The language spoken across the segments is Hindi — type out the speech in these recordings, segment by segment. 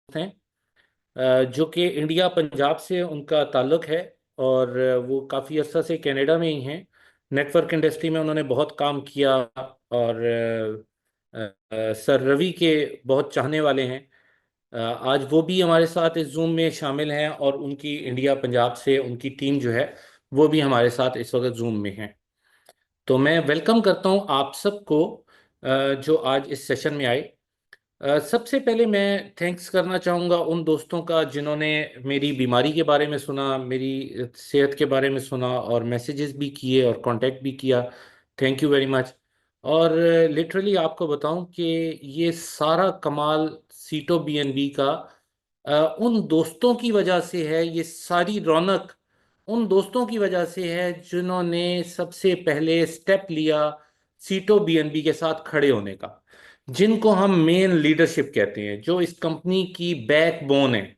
हैं, जो कि इंडिया पंजाब से उनका ताल्लुक है। और वो काफ़ी अर्सा से कनाडा में ही हैं। नेटवर्क इंडस्ट्री में उन्होंने बहुत काम किया। और सर रवि के बहुत चाहने वाले हैं। आज वो भी हमारे साथ इस जूम में शामिल हैं, और उनकी इंडिया पंजाब से उनकी टीम जो है वो भी हमारे साथ इस वक्त जूम में है। तो मैं वेलकम करता हूं आप सबको, जो आज इस सेशन में आए। सबसे पहले मैं थैंक्स करना चाहूँगा उन दोस्तों का जिन्होंने मेरी बीमारी के बारे में सुना, मेरी सेहत के बारे में सुना, और मैसेजेस भी किए और कांटेक्ट भी किया। Thank you very much. और लिटरली आपको बताऊं कि ये सारा कमाल सीटो बीएनबी का उन दोस्तों की वजह से है। ये सारी रौनक उन दोस्तों की वजह से है जिन्होंने सबसे पहले स्टेप लिया सीटो बीएनबी के साथ खड़े होने का, जिनको हम मेन लीडरशिप कहते हैं, जो इस कंपनी की बैकबोन है।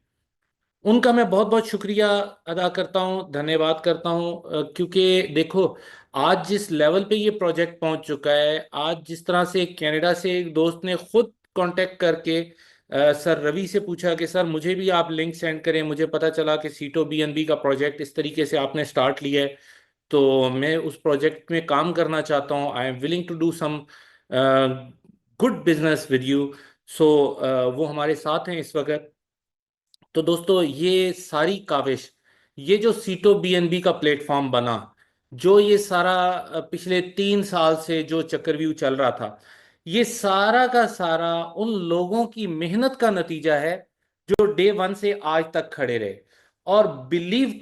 उनका मैं बहुत बहुत शुक्रिया अदा करता हूं, धन्यवाद करता हूं। क्योंकि देखो, आज जिस लेवल पे ये प्रोजेक्ट पहुंच चुका है, आज जिस तरह से कनाडा से एक दोस्त ने खुद कांटेक्ट करके सर रवि से पूछा कि सर मुझे भी आप लिंक सेंड करें, मुझे पता चला कि सीटो बीएनबी का प्रोजेक्ट इस तरीके से आपने स्टार्ट लिया है, तो मैं उस प्रोजेक्ट में काम करना चाहता हूँ। I am willing to do some good business with you. So वो हमारे साथ हैं इस वक्त। तो दोस्तों, ये सारी काविश, ये जो सीटो बीएनबी का प्लेटफॉर्म बना, जो ये सारा पिछले 3 साल से जो चक्रव्यूह चल रहा था, ये सारा का सारा उन लोगों की मेहनत का नतीजा है जो डे वन से आज तक खड़े रहे। और बिलीव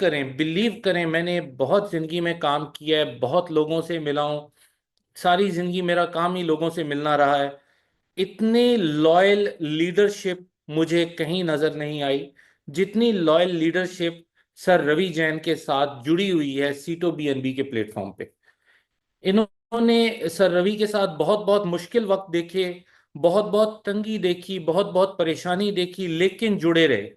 करें, मैंने बहुत जिंदगी में काम किया है, बहुत लोगों से मिला हूं। सारी जिंदगी मेरा काम ही लोगों से मिलना रहा है। इतनी लॉयल लीडरशिप मुझे कहीं नजर नहीं आई जितनी loyal leadership sir Ravi Jain के साथ जुड़ी हुई है सीटो बीएनबी के प्लेटफॉर्म पे। इन्होंने सर रवि के साथ बहुत बहुत मुश्किल वक्त देखे, बहुत बहुत तंगी देखी, बहुत बहुत परेशानी देखी, लेकिन जुड़े रहे।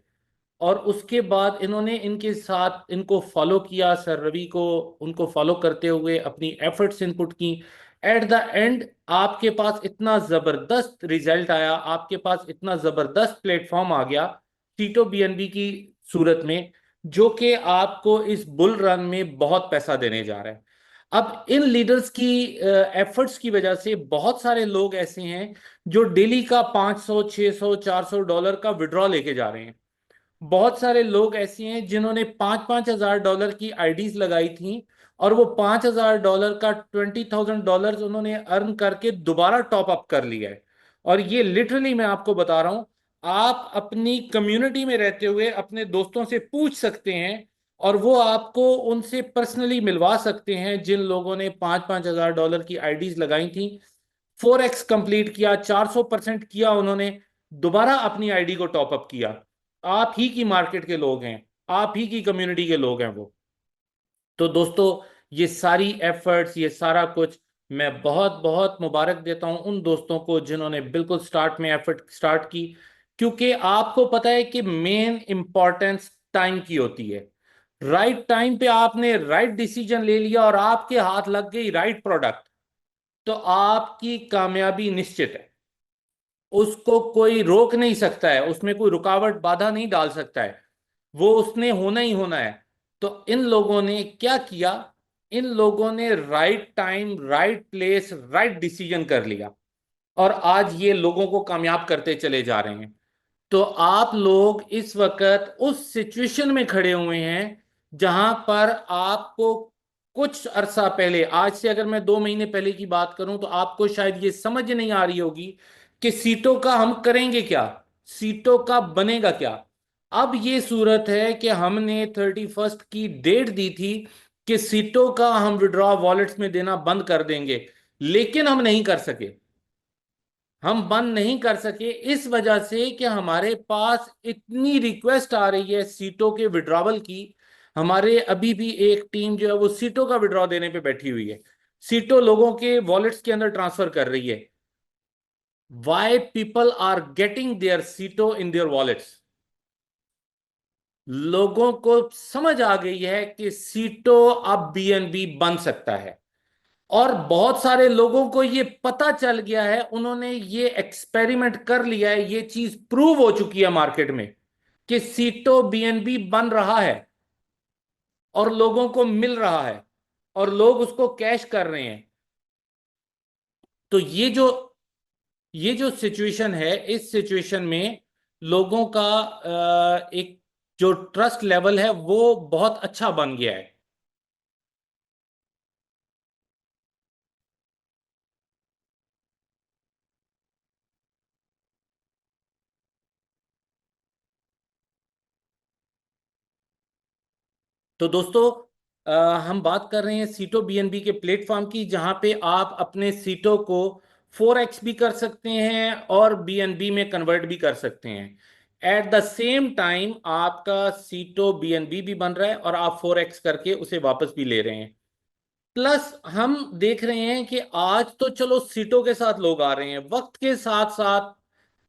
और उसके बाद इन्होंने इनके साथ इनको फॉलो किया, सर रवि को उनको फॉलो करते हुए अपनी एफर्ट्स इनपुट की। एट द एंड आपके पास इतना जबरदस्त रिजल्ट आया, आपके पास इतना जबरदस्त प्लेटफॉर्म आ गया सीटो बीएनबी की सूरत में, जो कि आपको इस बुल रन में बहुत पैसा देने जा रहा है। अब इन लीडर्स की एफर्ट्स की वजह से बहुत सारे लोग ऐसे हैं जो डेली का 500 600 $400 का विड्रॉ लेके जा रहे हैं। बहुत सारे लोग ऐसे हैं जिन्होंने 5-5 हजार डॉलर की आईडीज लगाई थी, और वो $5,000 का $20,000 उन्होंने अर्न करके दोबारा टॉप अप कर लिया है। और ये लिटरली मैं आपको बता रहा हूं, आप अपनी कम्युनिटी में रहते हुए अपने दोस्तों से पूछ सकते हैं, और वो आपको उनसे पर्सनली मिलवा सकते हैं जिन लोगों ने 5-5 हजार डॉलर की आईडीज लगाई थी। 4x कंप्लीट किया, 400% किया उन्होंने, दोबारा अपनी आईडी को टॉप अप किया। आप ही की मार्केट के लोग हैं, आप ही की कम्युनिटी के लोग हैं वो। तो दोस्तों, ये सारी एफर्ट्स, ये सारा कुछ मैं बहुत बहुत मुबारक देता हूं उन दोस्तों को जिन्होंने बिल्कुल स्टार्ट में एफर्ट स्टार्ट की। क्योंकि आपको पता है कि मेन इंपॉर्टेंस टाइम की होती है। राइट टाइम पे आपने राइट डिसीजन ले लिया और आपके हाथ लग गई राइट प्रोडक्ट, तो आपकी कामयाबी निश्चित है। उसको कोई रोक नहीं सकता है, उसमें कोई रुकावट बाधा नहीं डाल सकता है, वो उसने होना ही होना है। तो इन लोगों ने क्या किया, इन लोगों ने right time right place right decision कर लिया, और आज ये लोगों को कामयाब करते चले जा रहे हैं। तो आप लोग इस वक्त उस सिचुएशन में खड़े हुए हैं जहां पर आपको कुछ अरसा पहले, आज से अगर मैं 2 महीने पहले की बात करूं, तो आपको शायद ये समझ नहीं आ रही होगी कि सीटों का हम करेंगे क्या, सीटों का बनेगा क्या। अब ये सूरत है कि हमने 31 की डेट दी थी कि सीटों का हम विड्रॉ वॉलेट्स में देना बंद कर देंगे, लेकिन हम नहीं कर सके। हम बंद नहीं कर सके इस वजह से कि हमारे पास इतनी रिक्वेस्ट आ रही है सीटों के विड्रॉवल की। हमारे अभी भी एक टीम जो है वो सीटों का विड्रॉ देने पे बैठी हुई है, सीटों लोगों के वॉलेट्स के अंदर ट्रांसफर कर रही है। Why people are getting their seats in there wallets? लोगों को समझ आ गई है कि सीटो अब बीएनबी बन सकता है। और बहुत सारे लोगों को ये पता चल गया है, उन्होंने ये एक्सपेरिमेंट कर लिया है, ये चीज प्रूव हो चुकी है मार्केट में कि सीटो बीएनबी बन रहा है और लोगों को मिल रहा है और लोग उसको कैश कर रहे हैं। तो ये जो सिचुएशन है, इस सिचुएशन में लोगों का एक जो ट्रस्ट लेवल है वो बहुत अच्छा बन गया है। तो दोस्तों, हम बात कर रहे हैं सीटो बीएनबी के प्लेटफॉर्म की, जहां पे आप अपने सीटो को 4x भी कर सकते हैं और बीएनबी में कन्वर्ट भी कर सकते हैं। एट द सेम टाइम आपका सीटो बीएनबी भी बन रहा है और आप 4x करके उसे वापस भी ले रहे हैं। प्लस हम देख रहे हैं कि आज तो चलो सीटों के साथ लोग आ रहे हैं, वक्त के साथ साथ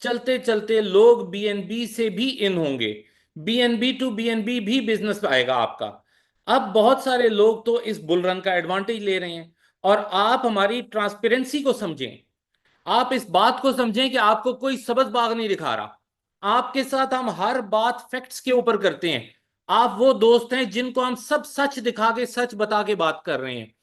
चलते चलते लोग बीएनबी से भी इन होंगे, बीएनबी टू बीएनबी भी बिजनेस आएगा आपका। अब बहुत सारे लोग तो इस बुल रन का एडवांटेज ले रहे हैं। और आप हमारी ट्रांसपेरेंसी को समझें, आप इस बात को समझें कि आपको कोई सबज बाग नहीं दिखा रहा, आपके साथ हम हर बात फैक्ट्स के ऊपर करते हैं। आप वो दोस्त हैं जिनको हम सब सच दिखा के, सच बता के बात कर रहे हैं।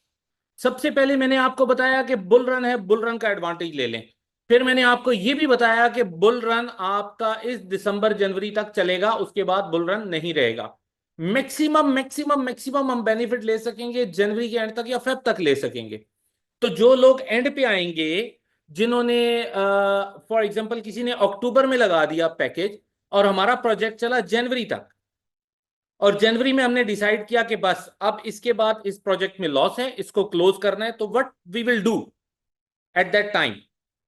सबसे पहले मैंने आपको बताया कि बुल रन है, बुल रन का एडवांटेज ले लें। फिर मैंने आपको यह भी बताया कि बुल रन आपका इस दिसंबर जनवरी तक चलेगा, उसके बाद बुल रन नहीं रहेगा। मैक्सिमम मैक्सिमम मैक्सिमम हम बेनिफिट ले सकेंगे जनवरी के एंड तक या फेब तक ले सकेंगे। तो जो लोग एंड पे आएंगे, जिन्होंने फॉर एग्जांपल किसी ने अक्टूबर में लगा दिया पैकेज और हमारा प्रोजेक्ट चला जनवरी तक, और जनवरी में हमने डिसाइड किया कि बस अब इसके बाद इस प्रोजेक्ट में लॉस है, इसको क्लोज करना है, तो what we will do at that time.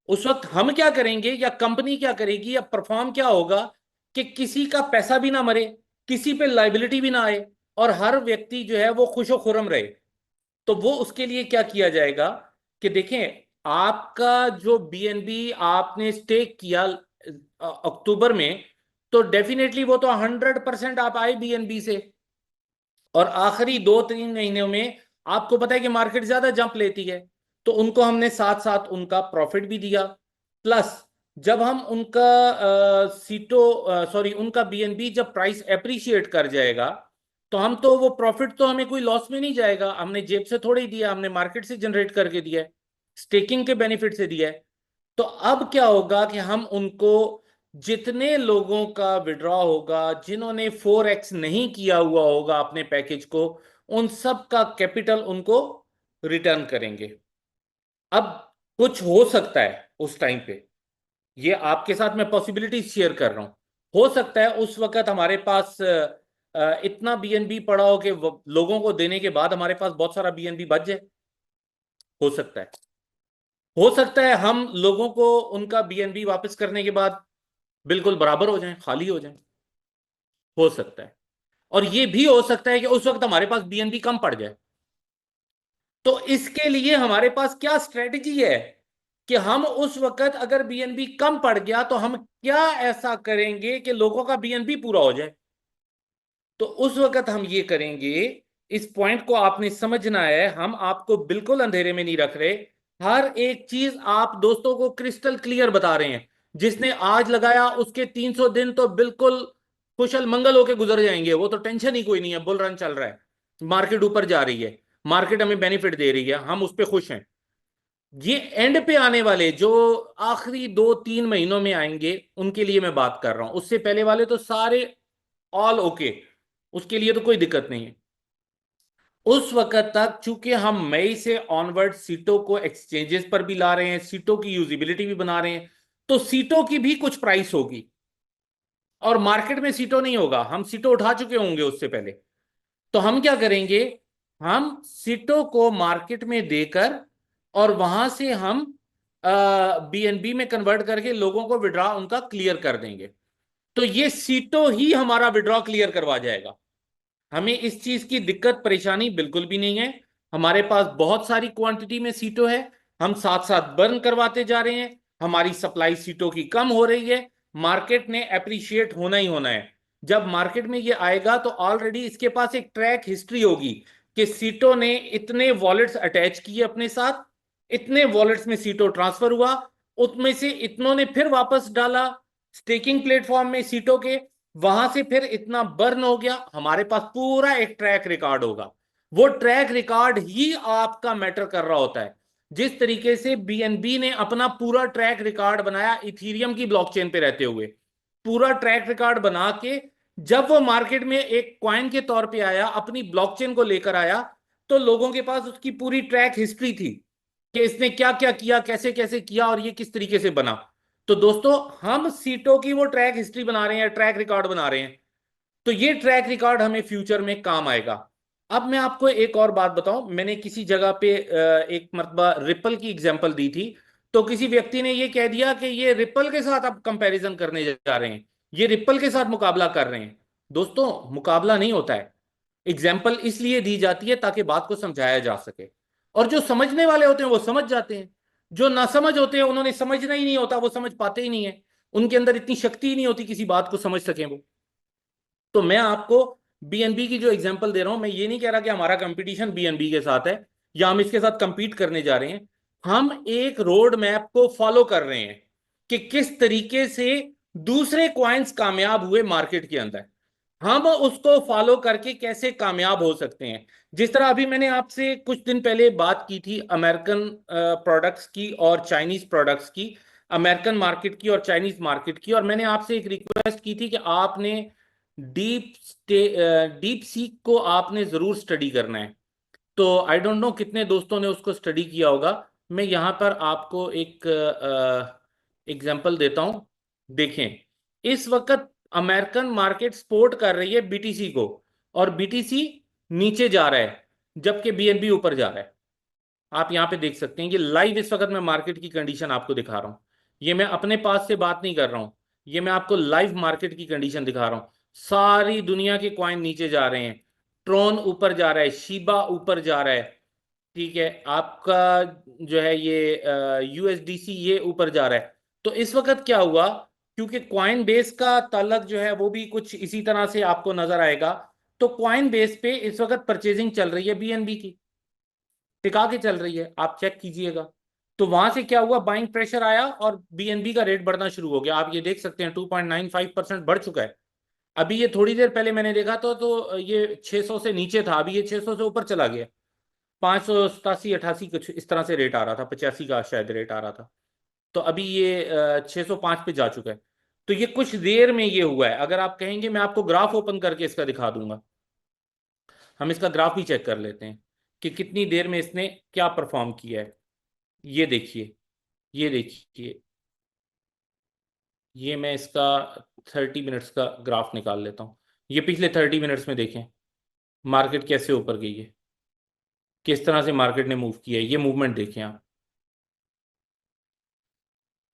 उस वक्त हम क्या करेंगे या कंपनी क्या करेगी या परफॉर्म क्या होगा कि किसी का पैसा भी ना मरे, किसी पे लाइबिलिटी भी ना आए, और हर व्यक्ति जो है वो खुशो खुरम रहे। तो वो उसके लिए क्या किया जाएगा कि देखें, आपका जो बीएनबी आपने स्टेक किया अक्टूबर में, तो डेफिनेटली वो तो 100% आप आए बीएनबी से। और आखिरी 2-3 महीनों में आपको पता है कि मार्केट ज्यादा जंप लेती है, तो उनको हमने साथ साथ उनका प्रॉफिट भी दिया। प्लस जब हम उनका उनका बीएनबी जब प्राइस एप्रिशिएट कर जाएगा, तो हम तो वो प्रॉफिट तो हमें कोई लॉस में नहीं जाएगा, हमने जेब से थोड़ी दिया, हमने मार्केट से जनरेट करके दिया है, स्टेकिंग के बेनिफिट से दिया है। तो अब क्या होगा कि हम उनको, जितने लोगों का विड्रॉ होगा, जिन्होंने 4x नहीं किया हुआ होगा अपने पैकेज को, उन सब का कैपिटल उनको रिटर्न करेंगे। अब कुछ हो सकता है उस टाइम पे, ये आपके साथ मैं पॉसिबिलिटी शेयर कर रहा हूं, हो सकता है उस वक्त हमारे पास इतना बीएनबी पड़ा हो कि लोगों को देने के बाद हमारे पास बहुत सारा बीएनबी बच जाए। हो सकता है, हो सकता है हम लोगों को उनका बीएनबी वापस करने के बाद बिल्कुल बराबर हो जाएं, खाली हो जाएं। हो सकता है। और ये भी हो सकता है कि उस वक्त हमारे पास बीएनबी कम पड़ जाए। तो इसके लिए हमारे पास क्या स्ट्रेटजी है कि हम उस वक्त अगर बीएनबी कम पड़ गया तो हम क्या ऐसा करेंगे कि लोगों का बीएनबी पूरा हो जाए। तो उस वक्त हम ये करेंगे, इस पॉइंट को आपने समझना है, हम आपको बिल्कुल अंधेरे में नहीं रख रहे। हर एक चीज आप दोस्तों को क्रिस्टल क्लियर बता रहे हैं। जिसने आज लगाया उसके 300 दिन तो बिल्कुल कुशल मंगल होके गुजर जाएंगे, वो तो टेंशन ही कोई नहीं है, बुल रन चल रहा है, मार्केट ऊपर जा रही है, मार्केट हमें बेनिफिट दे रही है, हम उस पर खुश हैं। ये एंड पे आने वाले जो आखिरी 2-3 महीनों में आएंगे उनके लिए मैं बात कर रहा हूं, उससे पहले वाले तो सारे ऑल ओके, उसके लिए तो कोई दिक्कत नहीं है। उस वक्त तक चूंकि हम मई से ऑनवर्ड सीटों को एक्सचेंजेस पर भी ला रहे हैं, सीटों की यूजिबिलिटी भी बना रहे हैं, तो सीटों की भी कुछ प्राइस होगी। और मार्केट में सीटों नहीं होगा, हम सीटों उठा चुके होंगे उससे पहले। तो हम क्या करेंगे, हम सीटों को मार्केट में देकर और वहां से हम बीएनबी में कन्वर्ट करके लोगों को विड्रॉ उनका क्लियर कर देंगे। तो ये सीटों ही हमारा विड्रॉ क्लियर करवा जाएगा। हमें इस चीज की दिक्कत परेशानी बिल्कुल भी नहीं है। हमारे पास बहुत सारी क्वांटिटी में सीटों है, हम साथ साथ बर्न करवाते जा रहे हैं, हमारी सप्लाई सीटों की कम हो रही है। मार्केट ने अप्रिशिएट होना ही होना है। जब मार्केट में ये आएगा तो ऑलरेडी इसके पास एक ट्रैक हिस्ट्री होगी कि सीटो ने इतने वॉलेट्स अटैच किए अपने साथ, इतने वॉलेट्स में सीटो ट्रांसफर हुआ, उसमें से इतनों ने फिर वापस डाला स्टेकिंग प्लेटफॉर्म में सीटो के, वहां से फिर इतना बर्न हो गया। हमारे पास पूरा एक ट्रैक रिकॉर्ड होगा। वो ट्रैक रिकॉर्ड ही आपका मैटर कर रहा होता है। जिस तरीके से बीएनबी ने अपना पूरा ट्रैक रिकॉर्ड बनाया इथीरियम की ब्लॉकचेन पे रहते हुए, पूरा ट्रैक रिकॉर्ड बना के जब वो मार्केट में एक क्वाइन के तौर पे आया, अपनी ब्लॉकचेन को लेकर आया, तो लोगों के पास उसकी पूरी ट्रैक हिस्ट्री थी कि इसने क्या क्या किया, कैसे कैसे किया और ये किस तरीके से बना। तो दोस्तों, हम सीटों की वो ट्रैक हिस्ट्री बना रहे हैं, ट्रैक रिकॉर्ड बना रहे हैं, तो ये ट्रैक रिकॉर्ड हमें फ्यूचर में काम आएगा। अब मैं आपको एक और बात बताऊं, मैंने किसी जगह पे एक मर्तबा रिपल की एग्जांपल दी थी, तो किसी व्यक्ति ने ये कह दिया कि ये रिपल के साथ आप कंपैरिजन करने जा रहे हैं, ये रिपल के साथ मुकाबला कर रहे हैं। दोस्तों, मुकाबला नहीं होता है, एग्जाम्पल इसलिए दी जाती है ताकि बात को समझाया जा सके, और जो समझने वाले होते हैं वो समझ जाते हैं, जो ना समझ होते हैं उन्होंने समझना ही नहीं होता, वो समझ पाते ही नहीं है, उनके अंदर इतनी शक्ति ही नहीं होती किसी बात को समझ सकें वो। तो मैं आपको बीएनबी की जो एग्जांपल दे रहा हूं, मैं ये नहीं कह रहा कि हमारा कंपटीशन बीएनबी के साथ है या हम इसके साथ कंपीट करने जा रहे हैं। हम एक रोड मैप को फॉलो कर रहे हैं कि किस तरीके से दूसरे क्वाइंस कामयाब हुए मार्केट के अंदर, हम उसको फॉलो करके कैसे कामयाब हो सकते हैं। जिस तरह अभी मैंने आपसे कुछ दिन पहले बात की थी अमेरिकन प्रोडक्ट्स की और चाइनीज प्रोडक्ट्स की, अमेरिकन मार्केट की और चाइनीज मार्केट की, और मैंने आपसे एक रिक्वेस्ट की थी कि आपने डीप डीप सीक को आपने जरूर स्टडी करना है। तो आई डोंट नो कितने दोस्तों ने उसको स्टडी किया होगा। मैं यहाँ पर आपको एक एग्जांपल देता हूँ। देखें, इस वक्त अमेरिकन मार्केट सपोर्ट कर रही है बीटीसी को, और बीटीसी नीचे जा रहा है जबकि बीएनबी ऊपर जा रहा है। आप यहाँ पे देख सकते हैं, ये लाइव इस वक्त मैं मार्केट की कंडीशन आपको दिखा रहा हूँ। ये मैं अपने पास से बात नहीं कर रहा हूँ, ये मैं आपको लाइव मार्केट की कंडीशन दिखा रहा हूँ। सारी दुनिया के कॉइन नीचे जा रहे हैं, ट्रोन ऊपर जा रहा है, शीबा ऊपर जा रहा है, ठीक है, आपका जो है ये यूएसडीसी ये ऊपर जा रहा है। तो इस वक्त क्या हुआ, क्योंकि क्वाइन बेस का ताल्लुक जो है वो भी कुछ इसी तरह से आपको नजर आएगा। तो क्वाइन बेस पे इस वक्त परचेजिंग चल रही है बीएनबी की, टिका के चल रही है, आप चेक कीजिएगा। तो वहां से क्या हुआ, बाइंग प्रेशर आया और बीएनबी का रेट बढ़ना शुरू हो गया। आप ये देख सकते हैं 2.95% बढ़ चुका है। अभी ये थोड़ी देर पहले मैंने देखा तो ये 600 से नीचे था, अभी ये 600 से ऊपर चला गया। 587 88 कुछ इस तरह से रेट आ रहा था, 85 का शायद रेट आ रहा था। तो अभी ये 605 पे जा चुका है। तो ये कुछ देर में ये हुआ है। अगर आप कहेंगे मैं आपको ग्राफ ओपन करके इसका दिखा दूंगा, हम इसका ग्राफ भी चेक कर लेते हैं कि कितनी देर में इसने क्या परफॉर्म किया है। ये देखिए, ये देखिए, ये मैं इसका 30 मिनट्स का ग्राफ निकाल लेता हूँ। ये पिछले 30 मिनट्स में देखें मार्केट कैसे ऊपर गई है, किस तरह से मार्केट ने मूव किया है। ये मूवमेंट देखें आप,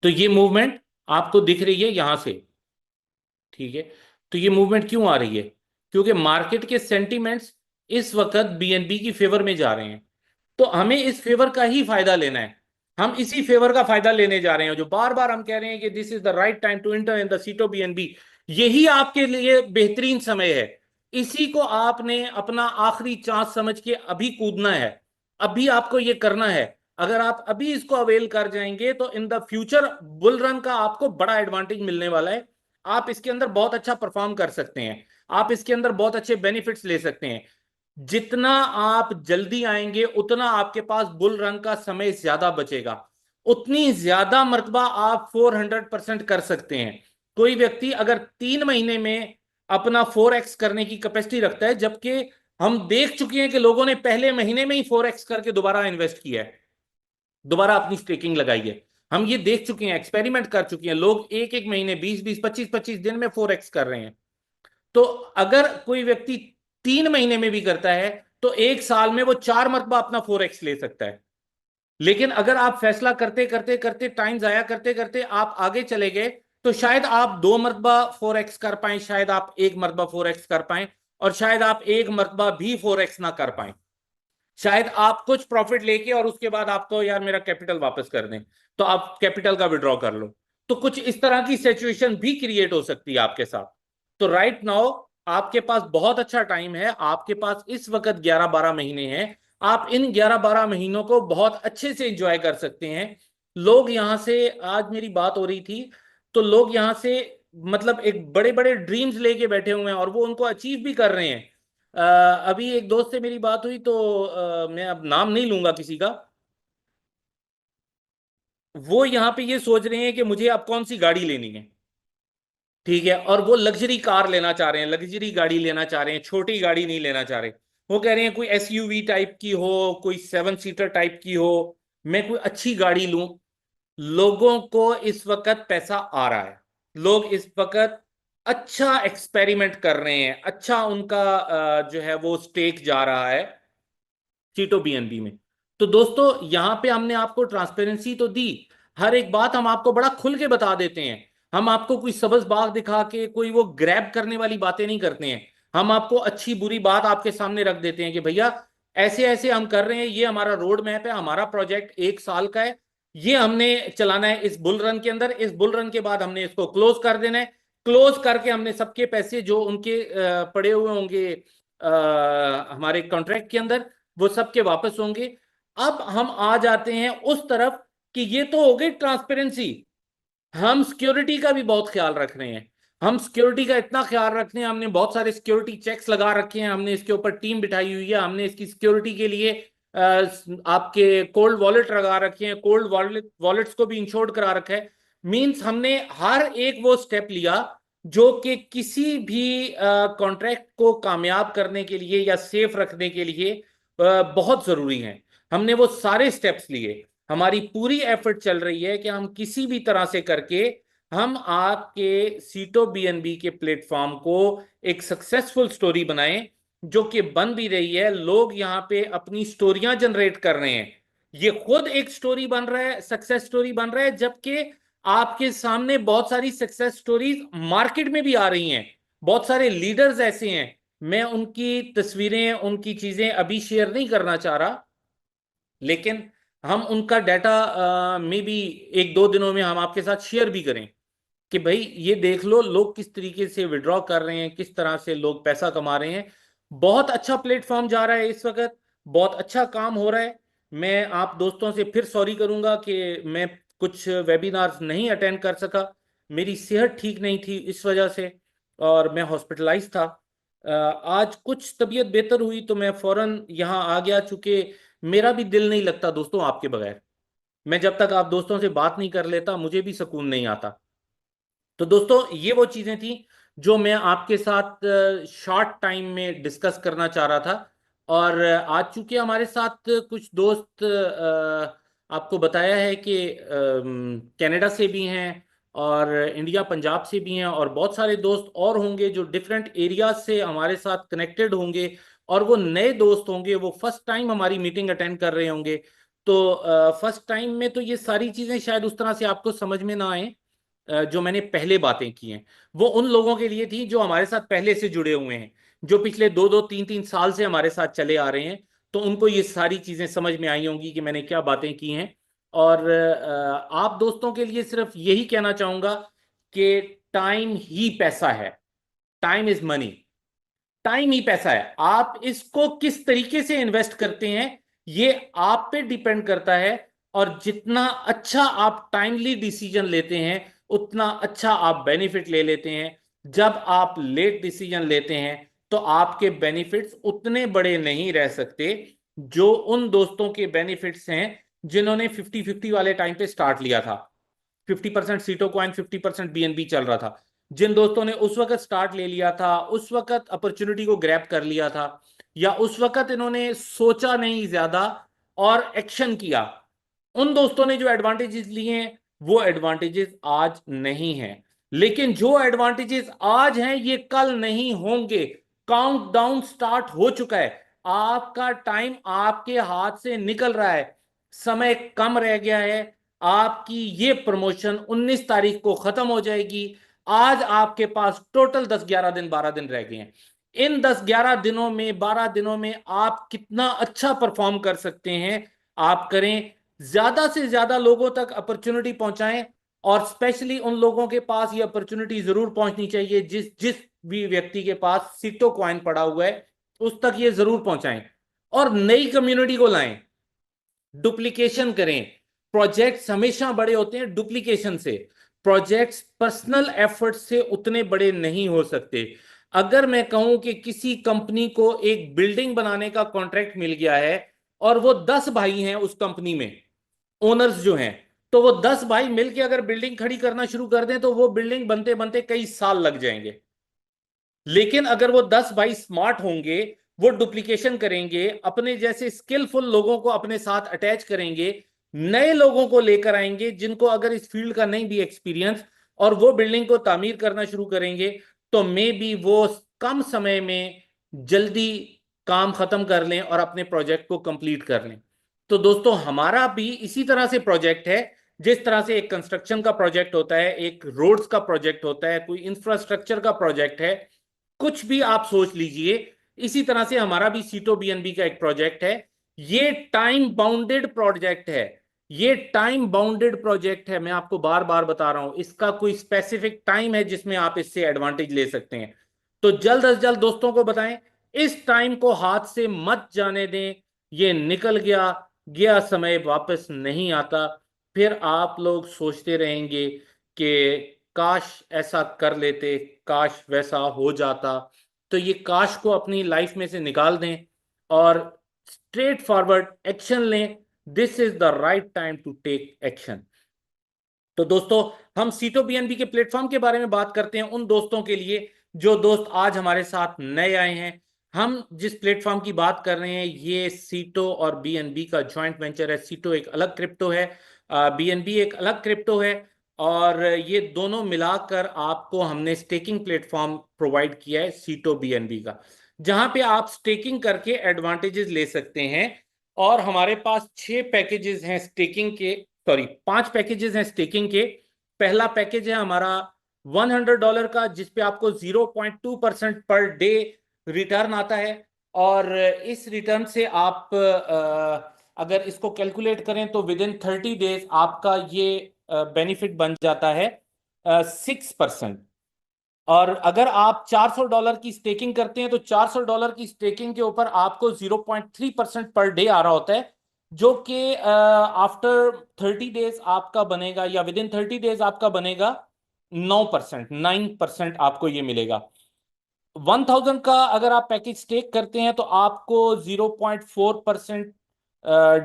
तो ये मूवमेंट आपको दिख रही है यहां से, ठीक है। तो ये मूवमेंट क्यों आ रही है, क्योंकि मार्केट के सेंटीमेंट्स इस वक्त बीएनबी की फेवर में जा रहे हैं। तो हमें इस फेवर का ही फायदा लेना है, हम इसी फेवर का फायदा लेने जा रहे हैं। जो बार बार हम कह रहे हैं कि this is the right time to enter in the seats BNB, यही आपके लिए बेहतरीन समय है। इसी को आपने अपना आखिरी चांस समझ के अभी कूदना है, अभी आपको ये करना है। अगर आप अभी इसको अवेल कर जाएंगे तो in the future bull run का आपको बड़ा एडवांटेज मिलने वाला है। आप इसके अंदर बहुत अच्छा परफॉर्म कर सकते हैं, आप इसके अंदर बहुत अच्छे बेनिफिट्स ले सकते हैं। जितना आप जल्दी आएंगे उतना आपके पास बुल रन का समय ज्यादा बचेगा, उतनी ज्यादा मर्तबा आप 400% कर सकते हैं। कोई व्यक्ति अगर 3 महीने में अपना 4x करने की कैपेसिटी रखता है, जबकि हम देख चुके हैं कि लोगों ने पहले महीने में ही 4x करके दोबारा इन्वेस्ट किया है, दोबारा अपनी स्टेकिंग लगाई है। हम ये देख चुके हैं, एक्सपेरिमेंट कर चुके हैं, लोग एक एक महीने 20 20 25 25 दिन में 4x कर रहे हैं। तो अगर कोई व्यक्ति 3 महीने में भी करता है तो 1 साल में वो 4 मरतबा अपना 4x ले सकता है। लेकिन अगर आप फैसला करते करते करते टाइम जाया करते करते आप आगे चले गए, तो शायद आप 2 मरतबा 4x कर पाए, शायद आप 1 मरतबा 4x कर पाए, और शायद आप 1 मरतबा भी 4x ना कर पाए। शायद आप कुछ प्रॉफिट लेके और उसके बाद आपको यार मेरा कैपिटल वापस कर दें, तो आप कैपिटल का विड्रॉ कर लो। तो कुछ इस तरह की सिचुएशन भी क्रिएट हो सकती है आपके साथ। तो राइट नाउ आपके पास बहुत अच्छा टाइम है, आपके पास इस वक्त 11-12 महीने हैं। आप इन 11-12 महीनों को बहुत अच्छे से एंजॉय कर सकते हैं। लोग यहाँ से, आज मेरी बात हो रही थी, तो लोग यहाँ से मतलब एक बड़े बड़े ड्रीम्स लेके बैठे हुए हैं और वो उनको अचीव भी कर रहे हैं। अभी एक दोस्त से मेरी बात हुई, तो मैं अब नाम नहीं लूंगा किसी का। वो यहाँ पे ये सोच रहे हैं कि मुझे अब कौन सी गाड़ी लेनी है। ठीक है, और वो लग्जरी कार लेना चाह रहे हैं, लग्जरी गाड़ी लेना चाह रहे हैं, छोटी गाड़ी नहीं लेना चाह रहे। वो कह रहे हैं कोई एसयूवी टाइप की हो, कोई 7 सीटर टाइप की हो, मैं कोई अच्छी गाड़ी लूं। लोगों को इस वक्त पैसा आ रहा है, लोग इस वक्त अच्छा एक्सपेरिमेंट कर रहे हैं, अच्छा उनका जो है वो स्टेक जा रहा है सीटो बीएनबी में। तो दोस्तों, यहां पे हमने आपको ट्रांसपेरेंसी तो दी, हर एक बात हम आपको बड़ा खुल के बता देते हैं। हम आपको कोई सब्ज बाग दिखा के कोई वो ग्रैब करने वाली बातें नहीं करते हैं। हम आपको अच्छी बुरी बात आपके सामने रख देते हैं कि भैया ऐसे ऐसे हम कर रहे हैं, ये हमारा रोड मैप है, हमारा प्रोजेक्ट 1 साल का है, ये हमने चलाना है इस बुल रन के अंदर, इस बुल रन के बाद हमने इसको क्लोज कर देना है। क्लोज करके हमने सबके पैसे जो उनके पड़े हुए होंगे हमारे कॉन्ट्रैक्ट के अंदर, वो सबके वापस होंगे। अब हम आ जाते हैं उस तरफ कि ये तो हो गई ट्रांसपेरेंसी, हम सिक्योरिटी का भी बहुत ख्याल रख रहे हैं। हम सिक्योरिटी का इतना ख्याल रख रहे हैं, हमने बहुत सारे सिक्योरिटी चेक्स लगा रखे हैं, हमने इसके ऊपर टीम बिठाई हुई है, हमने इसकी सिक्योरिटी के लिए आपके कोल्ड वॉलेट लगा रखे हैं, कोल्ड वॉलेट्स को भी इंश्योर्ड करा रखा है। मींस हमने हर एक वो स्टेप लिया जो कि किसी भी कॉन्ट्रैक्ट को कामयाब करने के लिए या सेफ रखने के लिए बहुत जरूरी है। हमने वो सारे स्टेप्स लिए। हमारी पूरी एफर्ट चल रही है कि हम किसी भी तरह से करके हम आपके सीटो बीएनबी के प्लेटफॉर्म को एक सक्सेसफुल स्टोरी बनाएं, जो कि बन भी रही है। लोग यहाँ पे अपनी स्टोरियां जनरेट कर रहे हैं, ये खुद एक स्टोरी बन रहा है, सक्सेस स्टोरी बन रहा है, जबकि आपके सामने बहुत सारी सक्सेस स्टोरीज मार्केट में भी आ रही हैं। बहुत सारे लीडर्स ऐसे हैं, मैं उनकी तस्वीरें, उनकी चीजें अभी शेयर नहीं करना चाह रहा, लेकिन हम उनका डाटा में भी 1-2 दिनों में हम आपके साथ शेयर भी करें कि भाई ये देख लो लोग किस तरीके से विड्रॉ कर रहे हैं, किस तरह से लोग पैसा कमा रहे हैं। बहुत अच्छा प्लेटफॉर्म जा रहा है इस वक्त, बहुत अच्छा काम हो रहा है। मैं आप दोस्तों से फिर सॉरी करूंगा कि मैं कुछ वेबिनार्स नहीं अटेंड कर सका, मेरी सेहत ठीक नहीं थी इस वजह से, और मैं हॉस्पिटलाइज था। आज कुछ तबीयत बेहतर हुई तो मैं फौरन यहाँ आ गया, चूंकि मेरा भी दिल नहीं लगता दोस्तों आपके बगैर। मैं जब तक आप दोस्तों से बात नहीं कर लेता मुझे भी सुकून नहीं आता। तो दोस्तों, ये वो चीजें थी जो मैं आपके साथ शॉर्ट टाइम में डिस्कस करना चाह रहा था। और आज चूंकि हमारे साथ कुछ दोस्त आपको बताया है कि कनाडा से भी हैं और इंडिया पंजाब से भी हैं, और बहुत सारे दोस्त और होंगे जो डिफरेंट एरियाज से हमारे साथ कनेक्टेड होंगे, और वो नए दोस्त होंगे, वो फर्स्ट टाइम हमारी मीटिंग अटेंड कर रहे होंगे। तो फर्स्ट टाइम में तो ये सारी चीजें शायद उस तरह से आपको समझ में ना आए जो मैंने पहले बातें की हैं। वो उन लोगों के लिए थी जो हमारे साथ पहले से जुड़े हुए हैं, जो पिछले 2-2 3-3 साल से हमारे साथ चले आ रहे हैं। तो उनको ये सारी चीजें समझ में आई होंगी कि मैंने क्या बातें की हैं। और आप दोस्तों के लिए सिर्फ यही कहना चाहूंगा कि टाइम ही पैसा है, टाइम इज मनी। टाइम ही पैसा है, आप इसको किस तरीके से इन्वेस्ट करते हैं ये आप पे डिपेंड करता है। और जितना अच्छा आप टाइमली डिसीजन लेते हैं, उतना अच्छा आप बेनिफिट ले लेते हैं। जब आप लेट डिसीजन लेते हैं तो आपके बेनिफिट्स उतने बड़े नहीं रह सकते जो उन दोस्तों के बेनिफिट्स हैं जिन्होंने 50-50 वाले टाइम पे स्टार्ट लिया था। 50% सीटो कॉइन, 50% बीएनबी चल रहा था। जिन दोस्तों ने उस वक्त स्टार्ट ले लिया था, उस वक्त अपॉर्चुनिटी को ग्रैब कर लिया था, या उस वक्त इन्होंने सोचा नहीं ज्यादा और एक्शन किया, उन दोस्तों ने जो एडवांटेजेस लिए हैं वो एडवांटेजेस आज नहीं हैं। लेकिन जो एडवांटेजेस आज हैं ये कल नहीं होंगे। काउंटडाउन स्टार्ट हो चुका है, आपका टाइम आपके हाथ से निकल रहा है, समय कम रह गया है। आपकी ये प्रमोशन 19 तारीख को खत्म हो जाएगी। आज आपके पास टोटल 10-11 दिन, 12 दिन रह गए हैं। इन 10-11 दिनों में, 12 दिनों में आप कितना अच्छा परफॉर्म कर सकते हैं आप करें। ज्यादा से ज्यादा लोगों तक अपॉर्चुनिटी पहुंचाएं, और स्पेशली उन लोगों के पास ये अपॉर्चुनिटी जरूर पहुंचनी चाहिए जिस जिस भी व्यक्ति के पास सीटो कॉइन पड़ा हुआ है उस तक ये जरूर पहुंचाएं और नई कम्युनिटी को लाएं, डुप्लीकेशन करें। प्रोजेक्ट्स हमेशा बड़े होते हैं डुप्लीकेशन से, प्रोजेक्ट्स पर्सनल एफर्ट से उतने बड़े नहीं हो सकते। अगर मैं कहूं कि किसी कंपनी को एक बिल्डिंग बनाने का कॉन्ट्रैक्ट मिल गया है और वो 10 भाई हैं उस कंपनी में, ओनर्स जो हैं, तो वो 10 भाई मिलके अगर बिल्डिंग खड़ी करना शुरू कर दें तो वो बिल्डिंग बनते बनते कई साल लग जाएंगे। लेकिन अगर वो 10 भाई स्मार्ट होंगे, वो डुप्लीकेशन करेंगे, अपने जैसे स्किलफुल लोगों को अपने साथ अटैच करेंगे, नए लोगों को लेकर आएंगे जिनको अगर इस फील्ड का नहीं भी एक्सपीरियंस, और वो बिल्डिंग को तामीर करना शुरू करेंगे, तो मे बी वो कम समय में जल्दी काम खत्म कर लें और अपने प्रोजेक्ट को कंप्लीट कर लें। तो दोस्तों हमारा भी इसी तरह से प्रोजेक्ट है, जिस तरह से एक कंस्ट्रक्शन का प्रोजेक्ट होता है, एक रोड्स का प्रोजेक्ट होता है, कोई इंफ्रास्ट्रक्चर का प्रोजेक्ट है, कुछ भी आप सोच लीजिए, इसी तरह से हमारा भी सीटो बीएनबी का एक प्रोजेक्ट है। ये टाइम बाउंडेड प्रोजेक्ट है, ये टाइम बाउंडेड प्रोजेक्ट है, मैं आपको बार बार बता रहा हूं, इसका कोई स्पेसिफिक टाइम है जिसमें आप इससे एडवांटेज ले सकते हैं। तो जल्द अज जल्द दोस्तों को बताएं, इस टाइम को हाथ से मत जाने दें। ये निकल गया, गया समय वापस नहीं आता। फिर आप लोग सोचते रहेंगे कि काश ऐसा कर लेते, काश वैसा हो जाता। तो ये काश को अपनी लाइफ में से निकाल दें और स्ट्रेट फॉरवर्ड एक्शन लें। This is the right time to take action. तो दोस्तों हम सीटो बीएनबी के प्लेटफॉर्म के बारे में बात करते हैं उन दोस्तों के लिए जो दोस्त आज हमारे साथ नए आए हैं। हम जिस प्लेटफॉर्म की बात कर रहे हैं ये सीटो और बीएनबी का जॉइंट वेंचर है। सीटो एक अलग क्रिप्टो है, बीएनबी एक अलग क्रिप्टो है, और ये दोनों मिलाकर आपको हमने स्टेकिंग प्लेटफॉर्म प्रोवाइड किया है सीटो बीएनबी का, जहां पे आप स्टेकिंग करके एडवांटेजेस ले सकते हैं। और हमारे पास 6 पैकेजेस हैं स्टेकिंग के, सॉरी 5 पैकेजेस हैं स्टेकिंग के। पहला पैकेज है हमारा $100 का, जिसपे आपको 0.2% पर डे रिटर्न आता है। और इस रिटर्न से आप अगर इसको कैलकुलेट करें तो विद इन 30 डेज आपका ये बेनिफिट बन जाता है 6%। और अगर आप $400 की स्टेकिंग करते हैं तो $400 की स्टेकिंग के ऊपर आपको 0.3% पर डे आ रहा होता है, जो कि आफ्टर 30 डेज आपका बनेगा, या विद इन 30 डेज आपका बनेगा 9%, 9% आपको ये मिलेगा। 1000 का अगर आप पैकेज स्टेक करते हैं तो आपको 0.4%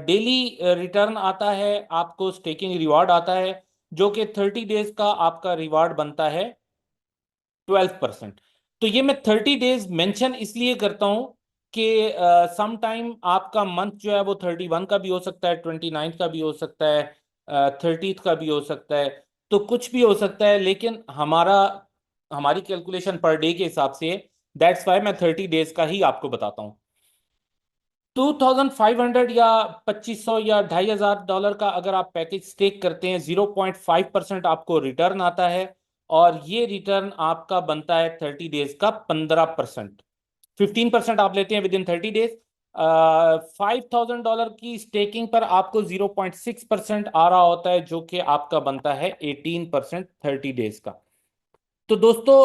डेली रिटर्न आता है, आपको स्टेकिंग रिवार्ड आता है, जो कि 30 डेज का आपका रिवार्ड बनता है 12%। तो ये मैं 30 डेज मेंशन इसलिए करता हूं कि सम टाइम आपका मंथ जो है वो 31 का भी हो सकता है, 29 का भी हो सकता है, 30th का भी हो सकता है, तो कुछ भी हो सकता है। लेकिन हमारी कैलकुलेशन पर डे के हिसाब से, दैट्स वाई मैं 30 डेज का ही आपको बताता हूँ। 2500 या 2500 या $2500 का अगर आप पैकेज स्टेक करते हैं, 0.5% आपको रिटर्न आता है, और ये रिटर्न आपका बनता है 30 डेज का 15%। 15% आप लेते हैं विद इन 30 डेज। $5000 की स्टेकिंग पर आपको 0.6% आ रहा होता है, जो कि आपका बनता है 18% 30 डेज का। तो दोस्तों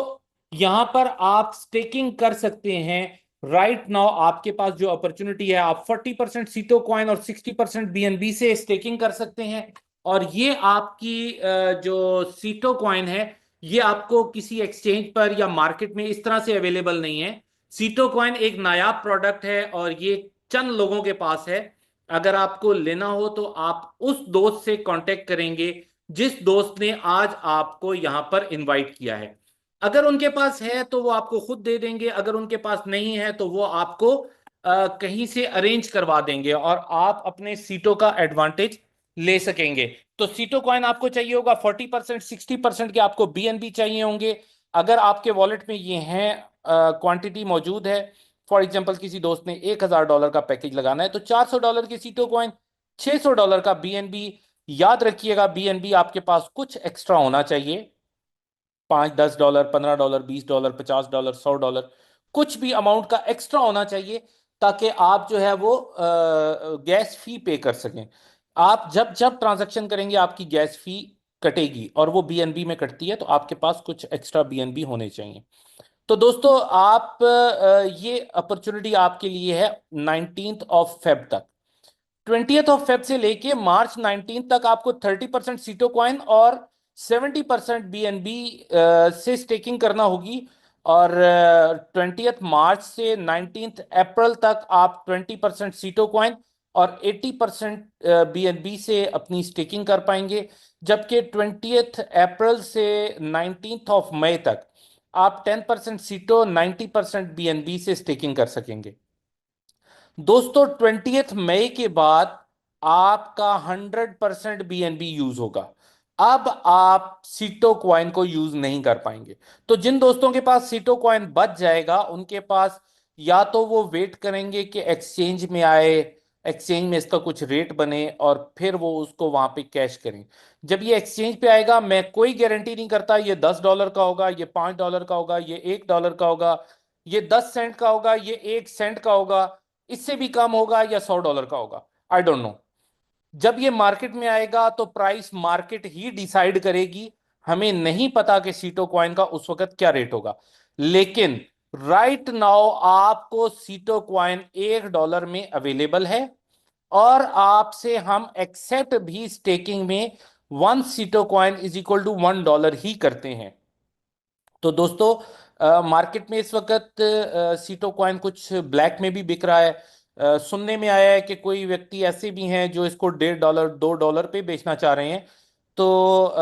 यहां पर आप स्टेकिंग कर सकते हैं। राइट नाउ आपके पास जो अपॉर्चुनिटी है, आप 40% सीटो कॉइन और 60% बीएनबी से स्टेकिंग कर सकते हैं। और ये आपकी जो सीटो कॉइन है, ये आपको किसी एक्सचेंज पर या मार्केट में इस तरह से अवेलेबल नहीं है। सीटो कॉइन एक नायाब प्रोडक्ट है और ये चंद लोगों के पास है। अगर आपको लेना हो तो आप उस दोस्त से कांटेक्ट करेंगे जिस दोस्त ने आज आपको यहां पर इनवाइट किया है। अगर उनके पास है तो वो आपको खुद दे देंगे, अगर उनके पास नहीं है तो वो आपको कहीं से अरेंज करवा देंगे और आप अपने सीटों का एडवांटेज ले सकेंगे। तो सीटो कॉइन आपको चाहिए होगा 40%, 60% के आपको बीएनबी चाहिए होंगे। अगर आपके वॉलेट में ये हैं, क्वांटिटी मौजूद है, फॉर एग्जांपल किसी दोस्त ने $1000 का पैकेज लगाना है, तो $400 की सीटो कॉइन, $600 का बीएनबी। याद रखिएगा बीएनबी आपके पास कुछ एक्स्ट्रा होना चाहिए, 5, $10, $15, $20, $50, $100, कुछ भी अमाउंट का एक्स्ट्रा होना चाहिए, ताकि आप जो है वो गैस फी पे कर सकें। आप जब जब ट्रांजैक्शन करेंगे आपकी गैस फी कटेगी, और वो बीएनबी में कटती है, तो आपके पास कुछ एक्स्ट्रा बीएनबी होने चाहिए। तो दोस्तों आप ये अपॉर्चुनिटी आपके लिए है 19 ऑफ फेब तक। 20 ऑफ फेब से लेके मार्च 19 तक आपको 30% सीटो कॉइन और 70% BNB से स्टेकिंग करना होगी। और 20 मार्च से 19 अप्रैल तक आप 20% सीटो कॉइन और 80% BNB से अपनी स्टेकिंग कर पाएंगे। जबकि 20 अप्रैल से 19 मई तक आप 10% सीटो 90% BNB से स्टेकिंग कर सकेंगे। दोस्तों 20 मई के बाद आपका 100% BNB यूज होगा। अब आप सीटो क्वाइन को यूज नहीं कर पाएंगे। तो जिन दोस्तों के पास सीटो क्वाइन बच जाएगा उनके पास या तो वो वेट करेंगे कि एक्सचेंज में आए, एक्सचेंज में इसका कुछ रेट बने और फिर वो उसको वहां पे कैश करें। जब ये एक्सचेंज पे आएगा, मैं कोई गारंटी नहीं करता ये $10 का होगा, ये $5 का होगा, ये $1 का होगा, ये 10 सेंट का होगा, ये 1 सेंट का होगा, इससे भी कम होगा या $100 का होगा, आई डोंट नो। जब ये मार्केट में आएगा तो प्राइस मार्केट ही डिसाइड करेगी। हमें नहीं पता कि सीटो कॉइन का उस वक्त क्या रेट होगा। लेकिन राइट नाउ आपको सीटो कॉइन $1 में अवेलेबल है और आपसे हम एक्सेप्ट भी स्टेकिंग में 1 सीटो कॉइन = $1 ही करते हैं। तो दोस्तों मार्केट में इस वक्त सीटो कॉइन कुछ ब्लैक में भी बिक रहा है। सुनने में आया है कि कोई व्यक्ति ऐसे भी हैं जो इसको $1.5 $2 पे बेचना चाह रहे हैं। तो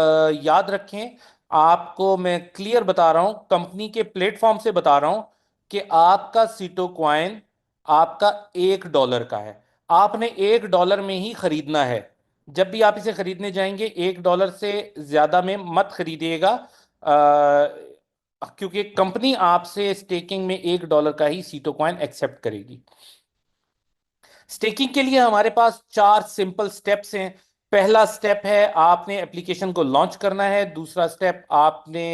याद रखें, आपको मैं क्लियर बता रहा हूं, कंपनी के प्लेटफॉर्म से बता रहा हूं कि आपका सीटो कॉइन आपका $1 का है। आपने $1 में ही खरीदना है। जब भी आप इसे खरीदने जाएंगे $1 से ज्यादा में मत खरीदिएगा, क्योंकि कंपनी आपसे स्टेकिंग में $1 का ही सीटो कॉइन एक्सेप्ट करेगी। स्टेकिंग के लिए हमारे पास 4 सिंपल स्टेप्स हैं। पहला स्टेप है आपने एप्लीकेशन को लॉन्च करना है। दूसरा स्टेप आपने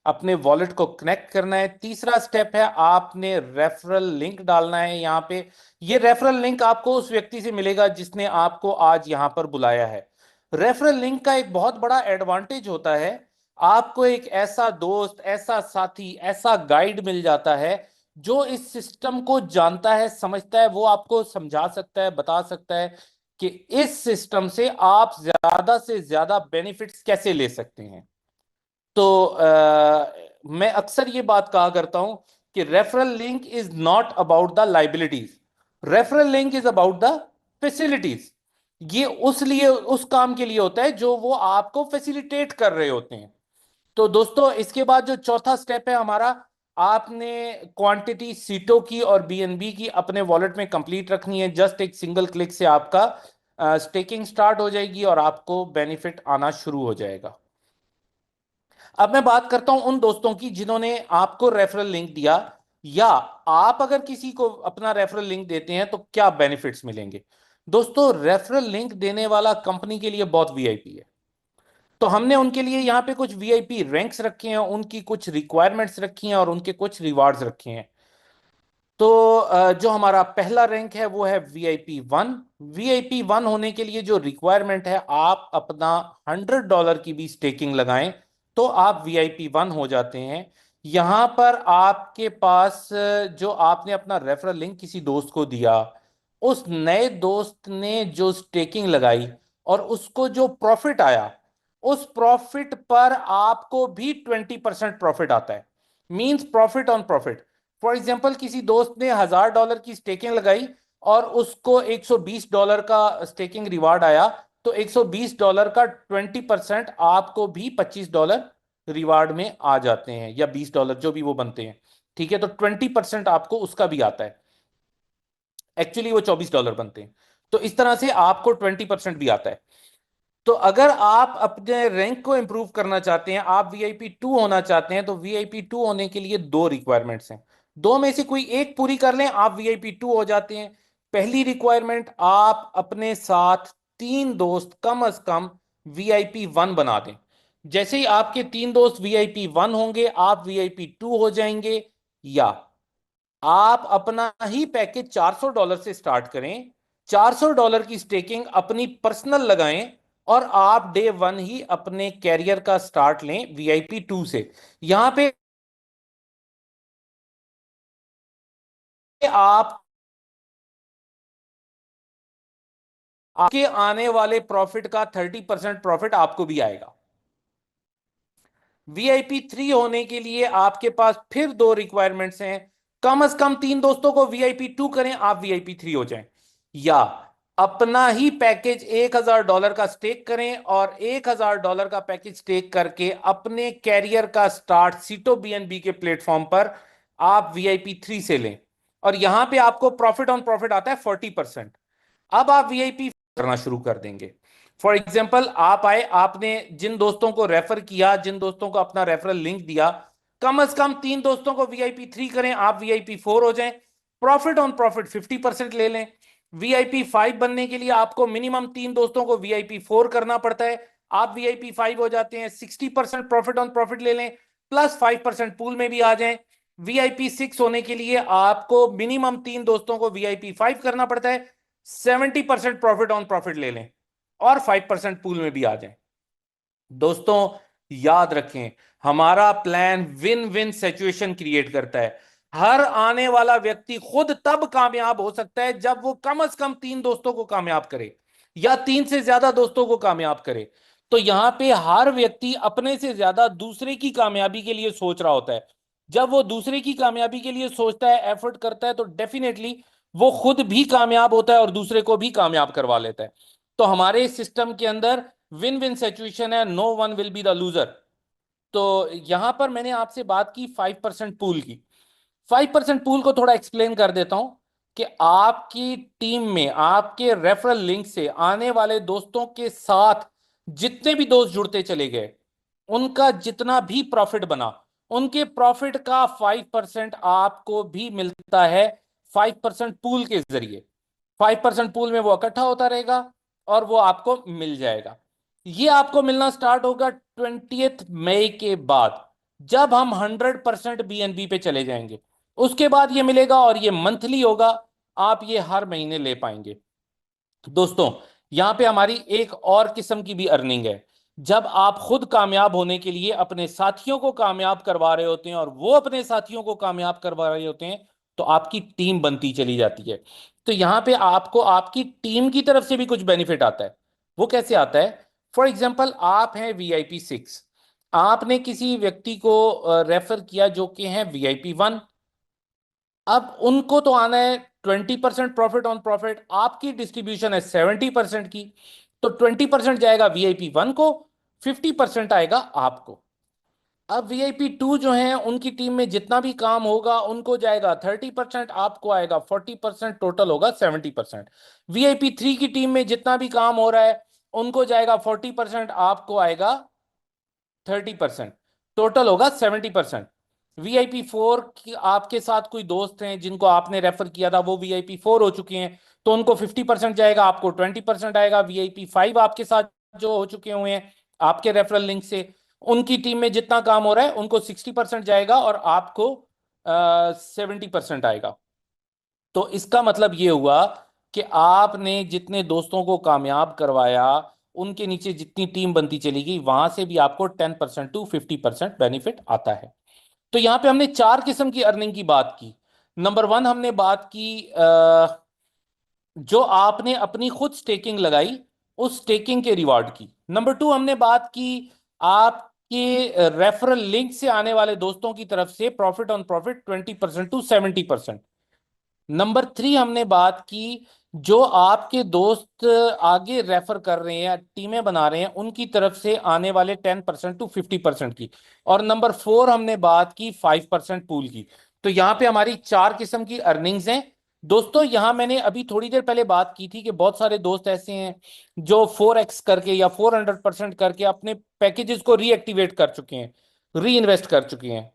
अपने वॉलेट को कनेक्ट करना है। तीसरा स्टेप है आपने रेफरल लिंक डालना है यहाँ पे। ये रेफरल लिंक आपको उस व्यक्ति से मिलेगा जिसने आपको आज यहाँ पर बुलाया है। रेफरल लिंक का एक बहुत बड़ा एडवांटेज होता है, आपको एक ऐसा दोस्त, ऐसा साथी, ऐसा गाइड मिल जाता है जो इस सिस्टम को जानता है, समझता है। वो आपको समझा सकता है, बता सकता है कि इस सिस्टम से आप ज्यादा से ज्यादा बेनिफिट्स कैसे ले सकते हैं। तो मैं अक्सर ये बात कहा करता हूं कि referral link is not about the liabilities, referral link is about the facilities. ये उस काम के लिए होता है जो वो आपको फैसिलिटेट कर रहे होते हैं। तो दोस्तों इसके बाद जो चौथा स्टेप है हमारा, आपने क्वांटिटी सीटों की और BNB की अपने वॉलेट में कंप्लीट रखनी है। जस्ट एक सिंगल क्लिक से आपका स्टेकिंग स्टार्ट हो जाएगी और आपको बेनिफिट आना शुरू हो जाएगा। अब मैं बात करता हूं उन दोस्तों की जिन्होंने आपको रेफरल लिंक दिया, या आप अगर किसी को अपना रेफरल लिंक देते हैं तो क्या बेनिफिट्स मिलेंगे। दोस्तों रेफरल लिंक देने वाला कंपनी के लिए बहुत VIP है। तो हमने उनके लिए यहाँ पे कुछ VIP रैंक्स रखे हैं, उनकी कुछ रिक्वायरमेंट्स रखी हैं और उनके कुछ रिवार्ड्स रखे हैं। तो जो हमारा पहला रैंक है वो है VIP 1। VIP 1 होने के लिए जो रिक्वायरमेंट है, आप अपना $100 की भी स्टेकिंग लगाएं तो आप VIP 1 हो जाते हैं। यहां पर आपके पास जो आपने अपना रेफरल लिंक किसी दोस्त को दिया, उस नए दोस्त ने जो स्टेकिंग लगाई और उसको जो प्रॉफिट आया, उस प्रॉफिट पर आपको भी 20% प्रॉफिट आता है। Means profit on profit. For example किसी दोस्त ने $1000 की स्टेकिंग लगाई और उसको $120 का स्टेकिंग रिवार्ड आया, तो $120 का 20% आपको भी $25 रिवार्ड में आ जाते हैं, या $20 जो भी वो बनते हैं। ठीक है, तो 20% आपको उसका भी आता है। एक्चुअली वो $24 बनते हैं। तो इस तरह से आपको 20% भी आता है। तो अगर आप अपने रैंक को इंप्रूव करना चाहते हैं, आप VIP 2 होना चाहते हैं, तो VIP 2 होने के लिए दो रिक्वायरमेंट्स हैं। दो में से कोई एक पूरी कर लें, आप VIP 2 हो जाते हैं। पहली रिक्वायरमेंट, आप अपने साथ 3 दोस्त कम से कम VIP 1 बना दें। जैसे ही आपके 3 दोस्त VIP 1 होंगे, आप VIP 2 हो जाएंगे। या आप अपना ही पैकेज $400 से स्टार्ट करें, $400 की स्टेकिंग अपनी पर्सनल लगाएं और आप डे 1 ही अपने कैरियर का स्टार्ट लें VIP 2 से। यहां पे आप आपके आने वाले प्रॉफिट का 30% प्रॉफिट आपको भी आएगा। VIP 3 होने के लिए आपके पास फिर दो रिक्वायरमेंट्स हैं। कम से कम तीन दोस्तों को VIP 2 करें, आप VIP 3 हो जाएं, या अपना ही पैकेज $1,000 का स्टेक करें और $1,000 का पैकेज स्टेक करके अपने कैरियर का स्टार्ट सीटो BNB के प्लेटफॉर्म पर आप VIP 3 से लें। और यहां पे आपको प्रॉफिट ऑन प्रॉफिट आता है 40%। अब आप VIP करना शुरू कर देंगे। फॉर एग्जाम्पल, आप आए, आपने जिन दोस्तों को रेफर किया, जिन दोस्तों को अपना रेफरल लिंक दिया, कम से कम तीन दोस्तों को VIP 3 करें, आप VIP 4 हो जाएं। प्रॉफिट ऑन प्रॉफिट 50% ले लें। VIP 5 बनने के लिए आपको मिनिमम तीन दोस्तों को VIP 4 करना पड़ता है, आप VIP 5 हो जाते हैं। 60% प्रॉफिट ऑन प्रॉफिट ले लें, प्लस 5% पूल में भी आ जाएं। VIP 6 होने के लिए आपको मिनिमम तीन दोस्तों को VIP 5 करना पड़ता है, 70% प्रॉफिट ऑन प्रॉफिट ले लें और 5% पूल में भी आ जाएं। दोस्तों याद रखें, हमारा plan win win situation create करता है। हर आने वाला व्यक्ति खुद तब कामयाब हो सकता है जब वो कम से कम तीन दोस्तों को कामयाब करे या तीन से ज्यादा दोस्तों को कामयाब करे। तो यहां पे हर व्यक्ति अपने से ज्यादा दूसरे की कामयाबी के लिए सोच रहा होता है। जब वो दूसरे की कामयाबी के लिए सोचता है, एफर्ट करता है, तो डेफिनेटली वो खुद भी कामयाब होता है और दूसरे को भी कामयाब करवा लेता है। तो हमारे सिस्टम के अंदर विन विन सिचुएशन है, no one will be the loser. तो यहां पर मैंने आपसे बात की 5% पूल की। 5% पूल को थोड़ा एक्सप्लेन कर देता हूं कि आपकी टीम में आपके रेफरल लिंक से आने वाले दोस्तों के साथ जितने भी दोस्त जुड़ते चले गए, उनका जितना भी प्रॉफिट बना, उनके प्रॉफिट का 5% आपको भी मिलता है। 5% पूल के जरिए 5% पूल में वो इकट्ठा होता रहेगा और वो आपको मिल जाएगा। ये आपको मिलना स्टार्ट होगा 20 मई के बाद, जब हम 100% BNB पे चले जाएंगे। उसके बाद ये मिलेगा और ये मंथली होगा, आप ये हर महीने ले पाएंगे। दोस्तों यहां पे हमारी एक और किस्म की भी अर्निंग है। जब आप खुद कामयाब होने के लिए अपने साथियों को कामयाब करवा रहे होते हैं और वो अपने साथियों को कामयाब करवा रहे होते हैं, तो आपकी टीम बनती चली जाती है। तो यहां पे आपको आपकी टीम की तरफ से भी कुछ बेनिफिट आता है। वो कैसे आता है? फॉर एग्जाम्पल, आप हैं VIP 6, आपने किसी व्यक्ति को रेफर किया जो कि हैं VIP 1। अब उनको तो आना है 20% प्रॉफिट ऑन प्रॉफिट, आपकी डिस्ट्रीब्यूशन है 70% की, तो 20% जाएगा VIP 1 को, 50% आएगा आपको। अब VIP 2 जो है, उनकी टीम में जितना भी काम होगा उनको जाएगा 30%, आपको आएगा 40%, टोटल होगा 70%। VIP 3 की टीम में जितना भी काम हो रहा है उनको जाएगा 40%, आपको आएगा 30%, टोटल होगा 70%। VIP 4 की आपके साथ कोई दोस्त हैं जिनको आपने रेफर किया था, वो VIP 4 हो चुके हैं, तो उनको 50% जाएगा, आपको 20% आएगा। VIP 5 आपके साथ जो हो चुके हुए हैं आपके रेफरल लिंक से, उनकी टीम में जितना काम हो रहा है उनको 60% जाएगा और आपको 70% आएगा। तो इसका मतलब ये हुआ कि आपने जितने दोस्तों को कामयाब करवाया, उनके नीचे जितनी टीम बनती चली गई, वहां से भी आपको 10% to 50% बेनिफिट आता है। तो यहां पे हमने चार किस्म की अर्निंग की बात की। नंबर 1 हमने बात की जो आपने अपनी खुद स्टेकिंग लगाई, उस स्टेकिंग के रिवार्ड की। नंबर 2 हमने बात की आपके रेफरल लिंक से आने वाले दोस्तों की तरफ से profit on profit 20% to 70%। Number 3 हमने बात की जो आपके दोस्त आगे रेफर कर रहे हैं, टीमें बना रहे हैं, उनकी तरफ से आने वाले 10% to 50% की। और नंबर 4 हमने बात की 5% पूल की। तो यहां पे हमारी चार किस्म की अर्निंग्स हैं। दोस्तों यहां मैंने अभी थोड़ी देर पहले बात की थी कि बहुत सारे दोस्त ऐसे हैं जो 4x करके या 400% करके अपने पैकेजेस को रीएक्टिवेट कर चुके हैं, री इन्वेस्ट कर चुके हैं।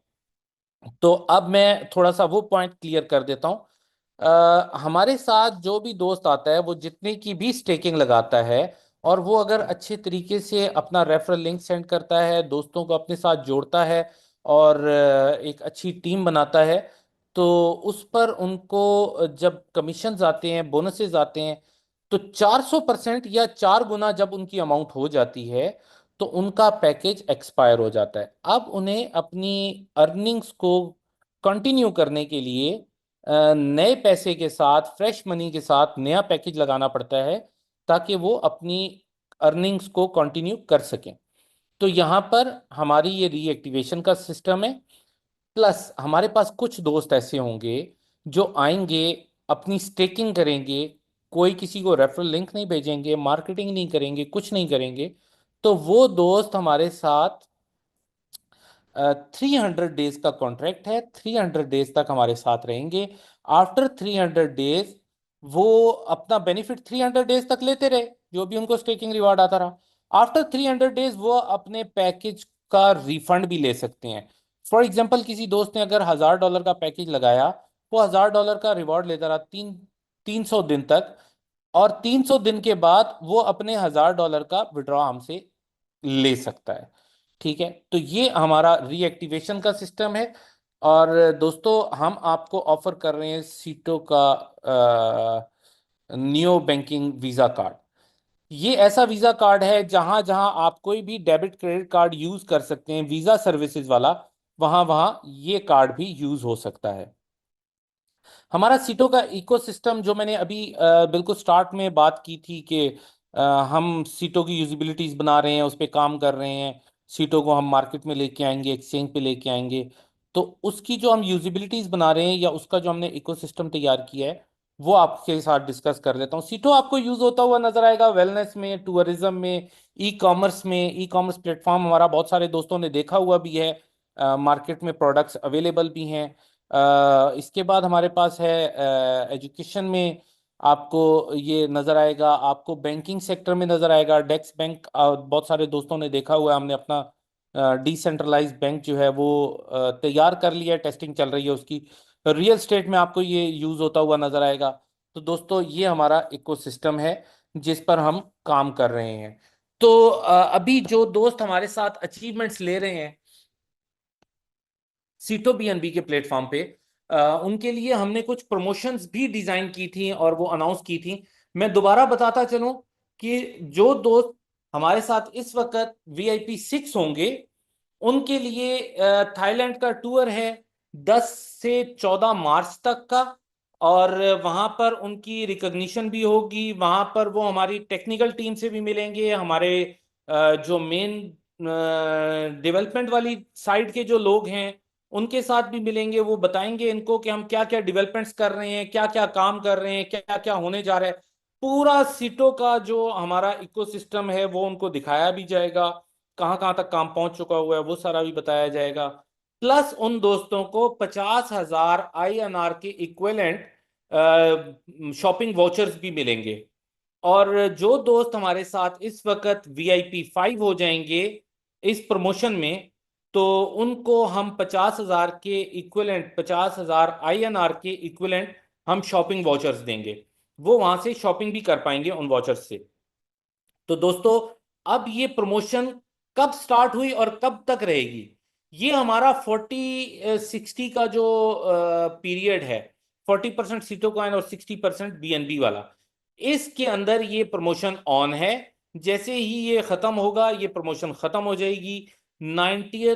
तो अब मैं थोड़ा सा वो पॉइंट क्लियर कर देता हूं। हमारे साथ जो भी दोस्त आता है, वो जितने की भी स्टेकिंग लगाता है और वो अगर अच्छे तरीके से अपना रेफरल लिंक सेंड करता है, दोस्तों को अपने साथ जोड़ता है और एक अच्छी टीम बनाता है, तो उस पर उनको जब कमीशंस आते हैं, बोनसेस आते हैं, तो 400% या 4 गुना जब उनकी अमाउंट हो जाती है, तो उनका पैकेज एक्सपायर हो जाता है। अब उन्हें अपनी अर्निंग्स को कंटिन्यू करने के लिए नए पैसे के साथ, फ्रेश मनी के साथ नया पैकेज लगाना पड़ता है ताकि वो अपनी अर्निंग्स को कंटिन्यू कर सकें। तो यहाँ पर हमारी ये रीएक्टिवेशन का सिस्टम है। प्लस हमारे पास कुछ दोस्त ऐसे होंगे जो आएंगे, अपनी स्टेकिंग करेंगे, कोई किसी को रेफरल लिंक नहीं भेजेंगे, मार्केटिंग नहीं करेंगे, कुछ नहीं करेंगे। तो वो दोस्त हमारे साथ 300 डेज का कॉन्ट्रैक्ट है, 300 डेज तक हमारे साथ रहेंगे। आफ्टर 300 डेज वो अपना बेनिफिट 300 डेज तक लेते रहे, जो भी उनको स्टेकिंग रिवार्ड आता रहा। आफ्टर 300 डेज वो अपने पैकेज का रिफंड भी ले सकते हैं। फॉर एग्जाम्पल, किसी दोस्त ने अगर $1000 का पैकेज लगाया, वो $1000 का रिवॉर्ड लेता रहा 300 दिन तक, और 300 दिन के बाद वो अपने $1000 का विड्रॉ हमसे ले सकता है। ठीक है, तो ये हमारा रीएक्टिवेशन का सिस्टम है। और दोस्तों, हम आपको ऑफर कर रहे हैं सीटो का नियो बैंकिंग वीजा कार्ड। ये ऐसा वीजा कार्ड है जहां जहां आप कोई भी डेबिट क्रेडिट कार्ड यूज कर सकते हैं, वीजा सर्विसेज वाला, वहां वहां ये कार्ड भी यूज हो सकता है। हमारा सीटों का इकोसिस्टम, जो मैंने अभी बिल्कुल स्टार्ट में बात की थी कि हम सीटों की यूजिबिलिटीज बना रहे हैं, उस पर काम कर रहे हैं, सीटों को हम मार्केट में लेके आएंगे, एक्सचेंज पे लेके आएंगे। तो उसकी जो हम यूजिबिलिटीज बना रहे हैं, या उसका जो हमने इकोसिस्टम तैयार किया है, वो आपके साथ डिस्कस कर लेता हूँ। सीटो आपको यूज होता हुआ नजर आएगा वेलनेस में, टूरिज्म में, ई कॉमर्स प्लेटफॉर्म हमारा बहुत सारे दोस्तों ने देखा हुआ भी है, मार्केट में प्रोडक्ट्स अवेलेबल भी हैं। इसके बाद हमारे पास है एजुकेशन में, आपको ये नज़र आएगा, आपको बैंकिंग सेक्टर में नज़र आएगा, डेक्स बैंक, बहुत सारे दोस्तों ने देखा हुआ है, हमने अपना डिसेंट्रलाइज्ड बैंक जो है वो तैयार कर लिया है, टेस्टिंग चल रही है उसकी। रियल स्टेट में आपको ये यूज़ होता हुआ नज़र आएगा। तो दोस्तों, ये हमारा इकोसिस्टम है जिस पर हम काम कर रहे हैं। तो अभी जो दोस्त हमारे साथ अचीवमेंट्स ले रहे हैं सीटो बीएनबी के प्लेटफॉर्म पे, उनके लिए हमने कुछ प्रमोशंस भी डिजाइन की थी और वो अनाउंस की थी। मैं दोबारा बताता चलूं कि जो दोस्त हमारे साथ इस वक्त VIP 6 होंगे, उनके लिए थाईलैंड का टूर है 10 से 14 मार्च तक का। और वहां पर उनकी रिकॉग्निशन भी होगी, वहां पर वो हमारी टेक्निकल टीम से भी मिलेंगे, हमारे जो मेन डेवलपमेंट वाली साइड के जो लोग हैं उनके साथ भी मिलेंगे। वो बताएंगे इनको कि हम क्या क्या डेवलपमेंट्स कर रहे हैं, क्या क्या काम कर रहे हैं, क्या क्या होने जा रहा है। पूरा सीटो का जो हमारा इकोसिस्टम है वो उनको दिखाया भी जाएगा, कहाँ कहाँ तक काम पहुंच चुका हुआ है वो सारा भी बताया जाएगा। प्लस उन दोस्तों को 50,000 INR के इक्विवेलेंट शॉपिंग वाउचर्स भी मिलेंगे। और जो दोस्त हमारे साथ इस वक्त VIP 5 हो जाएंगे इस प्रमोशन में, तो उनको हम 50,000 के इक्विवेलेंट हम शॉपिंग वाउचर्स देंगे। वो वहां से शॉपिंग भी कर पाएंगे उन वाउचर्स से। तो दोस्तों, अब ये प्रमोशन कब स्टार्ट हुई और कब तक रहेगी? ये हमारा 40-60 का जो पीरियड है, 40% सीटों कॉइन और 60% BNB वाला, इसके अंदर ये प्रमोशन ऑन है। जैसे ही ये खत्म होगा, ये प्रमोशन खत्म हो जाएगी। 90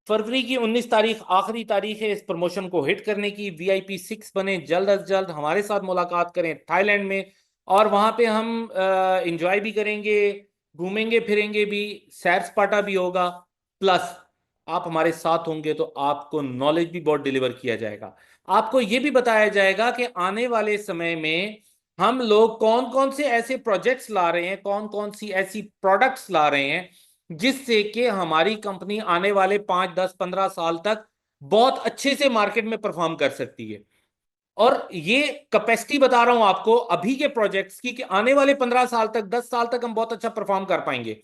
फरवरी की 19 तारीख आखिरी तारीख है इस प्रमोशन को हिट करने की। VIP 6 बने, जल्द अज जल्द हमारे साथ मुलाकात करें थाईलैंड में, और वहां पे हम इंजॉय भी करेंगे, घूमेंगे फिरेंगे भी, सैर सपाटा भी होगा। प्लस आप हमारे साथ होंगे तो आपको नॉलेज भी बहुत डिलीवर किया जाएगा। आपको ये भी बताया जाएगा कि आने वाले समय में हम लोग कौन कौन से ऐसे प्रोजेक्ट्स ला रहे हैं, कौन कौन सी ऐसी प्रोडक्ट्स ला रहे हैं जिससे कि हमारी कंपनी आने वाले 5 10 15 साल तक बहुत अच्छे से मार्केट में परफॉर्म कर सकती है। और ये कैपेसिटी बता रहा हूं आपको अभी के प्रोजेक्ट्स की, कि आने वाले 15 साल तक, 10 साल तक हम बहुत अच्छा परफॉर्म कर पाएंगे।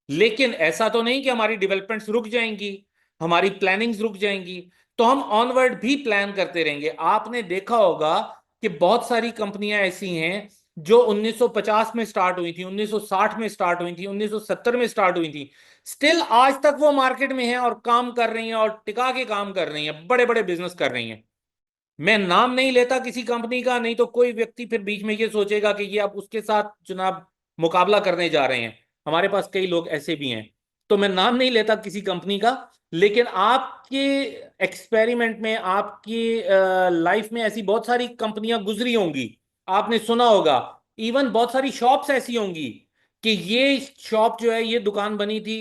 लेकिन ऐसा तो नहीं कि हमारी डेवलपमेंट्स रुक जाएंगी, हमारी प्लानिंग्स रुक जाएंगी। तो हम ऑनवर्ड भी प्लान करते रहेंगे। आपने देखा होगा कि बहुत सारी कंपनियां ऐसी हैं जो 1950 में स्टार्ट हुई थी, 1960 में स्टार्ट हुई थी, 1970 में स्टार्ट हुई थी, स्टिल आज तक वो मार्केट में हैं और काम कर रही हैं और टिका के काम कर रही हैं, बड़े बड़े बिजनेस कर रही हैं। मैं नाम नहीं लेता किसी कंपनी का, नहीं तो कोई व्यक्ति फिर बीच में ये सोचेगा कि ये आप उसके साथ जनाब मुकाबला करने जा रहे हैं। हमारे पास कई लोग ऐसे भी हैं। तो मैं नाम नहीं लेता किसी कंपनी का, लेकिन आपके एक्सपेरिमेंट में, आपकी लाइफ में ऐसी बहुत सारी कंपनियां गुजरी होंगी, आपने सुना होगा। इवन बहुत सारी शॉप्स ऐसी होंगी कि ये शॉप जो है, ये दुकान बनी थी